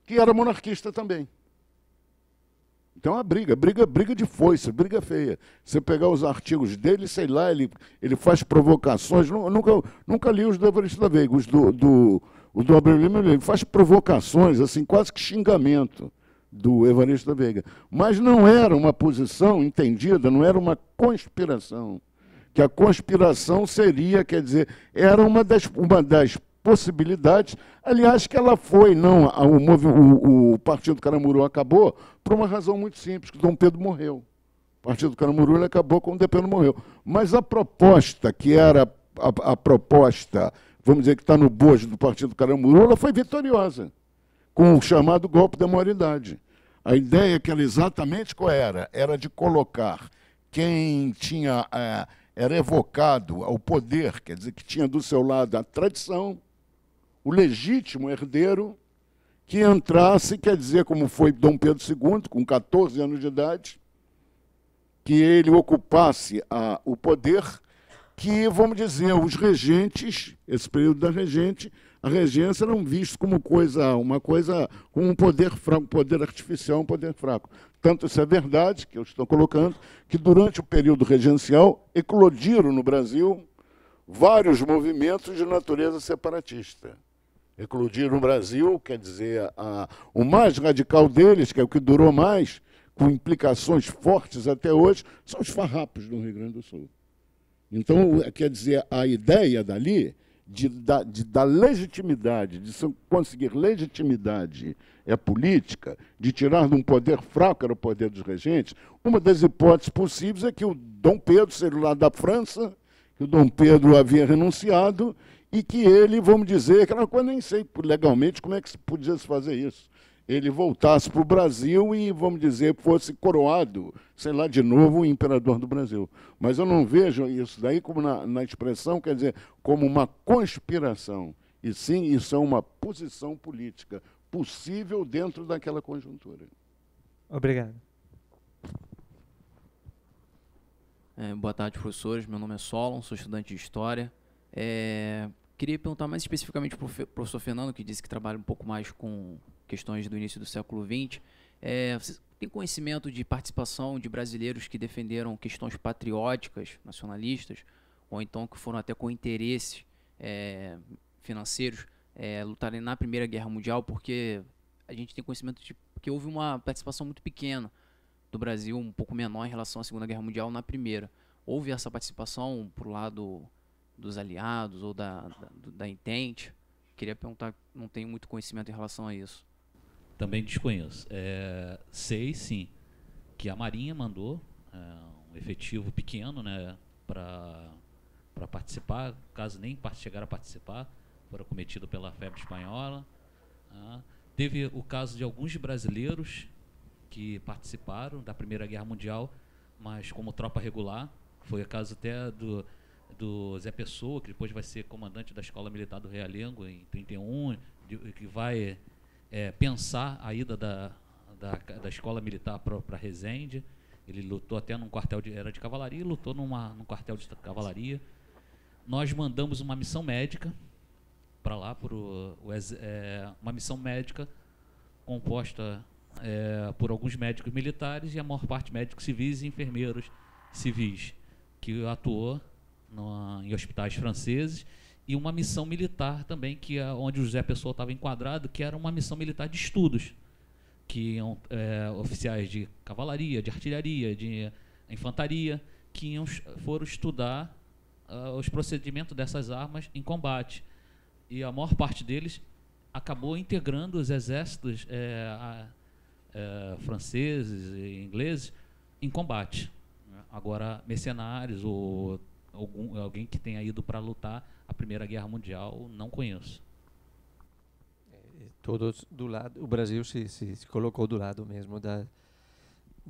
que era monarquista também. Então é uma briga de foice, briga feia. Você pegar os artigos dele, ele faz provocações, nunca li os do Evaristo da Veiga, os do Abreu Lima, ele faz provocações, assim, quase que xingamento do Evaristo da Veiga. Mas não era uma posição entendida, não era uma conspiração. Que a conspiração seria, quer dizer, era uma das possibilidades, aliás, que ela foi, o Partido Caramuru acabou por uma razão muito simples, que Dom Pedro morreu. O Partido Caramuru ele acabou quando Dom Pedro morreu. Mas a proposta, que era a proposta, vamos dizer, que está no bojo do Partido Caramuru, ela foi vitoriosa, com o chamado golpe da maioridade. A ideia que ela exatamente qual era? Era de colocar quem era evocado ao poder, quer dizer, que tinha do seu lado a tradição, o legítimo herdeiro, que entrasse, quer dizer, como foi Dom Pedro II, com 14 anos de idade, que ele ocupasse o poder, que, vamos dizer, os regentes, esse período da a regência eram vistos como como um poder fraco, um poder artificial, um poder fraco. Tanto isso é verdade, que eu estou colocando, que durante o período regencial eclodiram no Brasil vários movimentos de natureza separatista. Eclodiram no Brasil, quer dizer, o mais radical deles, que é o que durou mais, com implicações fortes até hoje, são os farrapos do Rio Grande do Sul. Então, quer dizer, a ideia dali de dar legitimidade, de conseguir legitimidade política, de tirar de um poder fraco, era o poder dos regentes, uma das hipóteses possíveis é que o Dom Pedro seria lá da França, que o Dom Pedro havia renunciado, e que ele, vamos dizer, aquela coisa, nem sei legalmente como é que podia se fazer isso. ele voltasse para o Brasil e, vamos dizer, fosse coroado, sei lá, de novo o imperador do Brasil. Mas eu não vejo isso daí como na expressão, quer dizer, como uma conspiração. E sim, isso é uma posição política possível dentro daquela conjuntura. Obrigado. Boa tarde, professores. Meu nome é Solon, sou estudante de História. Queria perguntar mais especificamente para o professor Fernando, que disse que trabalha um pouco mais com questões do início do século XX. Você tem conhecimento de participação de brasileiros que defenderam questões patrióticas, nacionalistas, ou então que foram até com interesses financeiros, lutarem na Primeira Guerra Mundial, porque a gente tem conhecimento de que houve uma participação muito pequena do Brasil, um pouco menor em relação à Segunda Guerra Mundial na Primeira. Houve essa participação por lado dos aliados ou da Entente? Queria perguntar, não tenho muito conhecimento em relação a isso. Também desconheço. Sei, sim, que a Marinha mandou um efetivo pequeno, né, para participar, caso nem chegaram a participar, foram cometidos pela febre espanhola. Teve o caso de alguns brasileiros que participaram da Primeira Guerra Mundial, mas como tropa regular. Foi o caso até do Zé Pessoa, que depois vai ser comandante da Escola Militar do Realengo em 31, que vai pensar a ida da Escola Militar para Resende. Ele lutou até num quartel era de cavalaria, lutou num quartel de cavalaria. Nós mandamos uma missão médica para lá, uma missão médica composta por alguns médicos militares e a maior parte médicos civis e enfermeiros civis, que atuou em hospitais franceses, e uma missão militar também, onde o José Pessoa estava enquadrado, que era uma missão militar de estudos, que iam oficiais de cavalaria, de artilharia, de infantaria, que foram estudar os procedimentos dessas armas em combate. E a maior parte deles acabou integrando os exércitos franceses e ingleses em combate. Agora, mercenários ou alguém que tenha ido para lutar a Primeira Guerra Mundial, não conheço. Todos do lado, o Brasil se colocou do lado mesmo da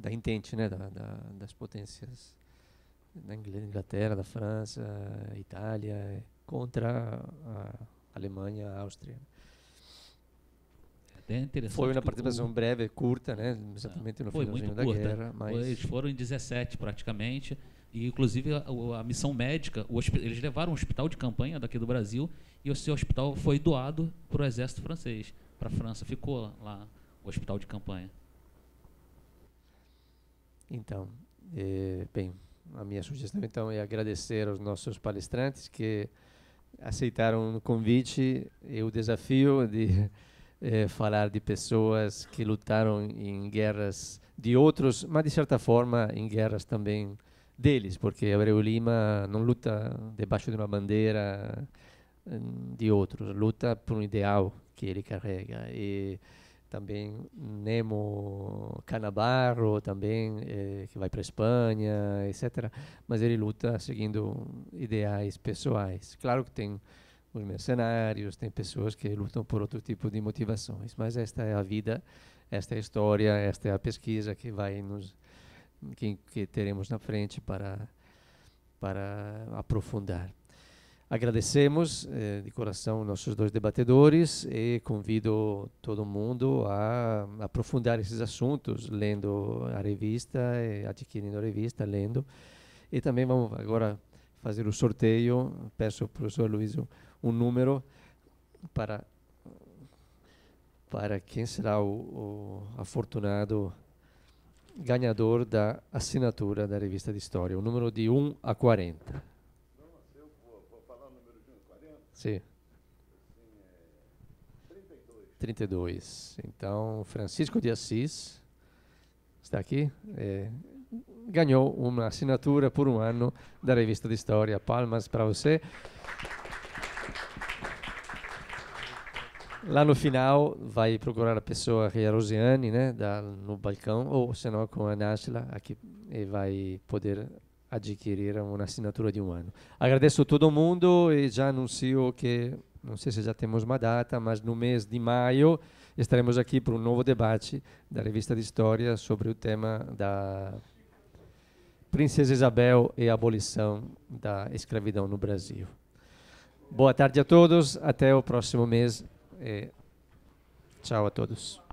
Entente, né, das potências da Inglaterra, da França, Itália, contra a Alemanha, a Áustria. É interessante. Foi uma participação breve, curta, né, exatamente no finalzinho da guerra. Mas eles foram em 17 praticamente, e inclusive a missão médica, eles levaram um hospital de campanha daqui do Brasil, e esse hospital foi doado para o exército francês, para a França. Ficou lá o hospital de campanha. Então, bem, a minha sugestão então é agradecer aos nossos palestrantes que aceitaram o convite e o desafio de falar de pessoas que lutaram em guerras de outros, mas de certa forma em guerras também deles, porque Abreu Lima não luta debaixo de uma bandeira de outros, luta por um ideal que ele carrega. E também Nemo Canabarro, também, que vai para a Espanha, etc. Mas ele luta seguindo ideais pessoais. Claro que tem os mercenários, tem pessoas que lutam por outro tipo de motivações, mas esta é a vida, esta é a história, esta é a pesquisa que vai que teremos na frente para aprofundar. Agradecemos de coração nossos dois debatedores e convido todo mundo a aprofundar esses assuntos, lendo a revista, adquirindo a revista, lendo. E também vamos agora fazer o sorteio. Peço ao professor Luiz um número para quem será o afortunado ganhador da assinatura da revista de História. O número de 1 a 40. Vou falar o número de 1 a 40? Sim. 32. Então, Francisco de Assis está aqui. Ganhou uma assinatura por um ano da revista de História. Palmas para você. Lá no final, vai procurar a pessoa que é a Rosiane, né, no balcão, ou senão com a Náshila, aqui, e vai poder adquirir uma assinatura de um ano. Agradeço a todo mundo e já anuncio que Não sei se já temos uma data, mas no mês de maio estaremos aqui para um novo debate da Revista de História sobre o tema da Princesa Isabel e a abolição da escravidão no Brasil. Boa tarde a todos, até o próximo mês. Tchau a todos.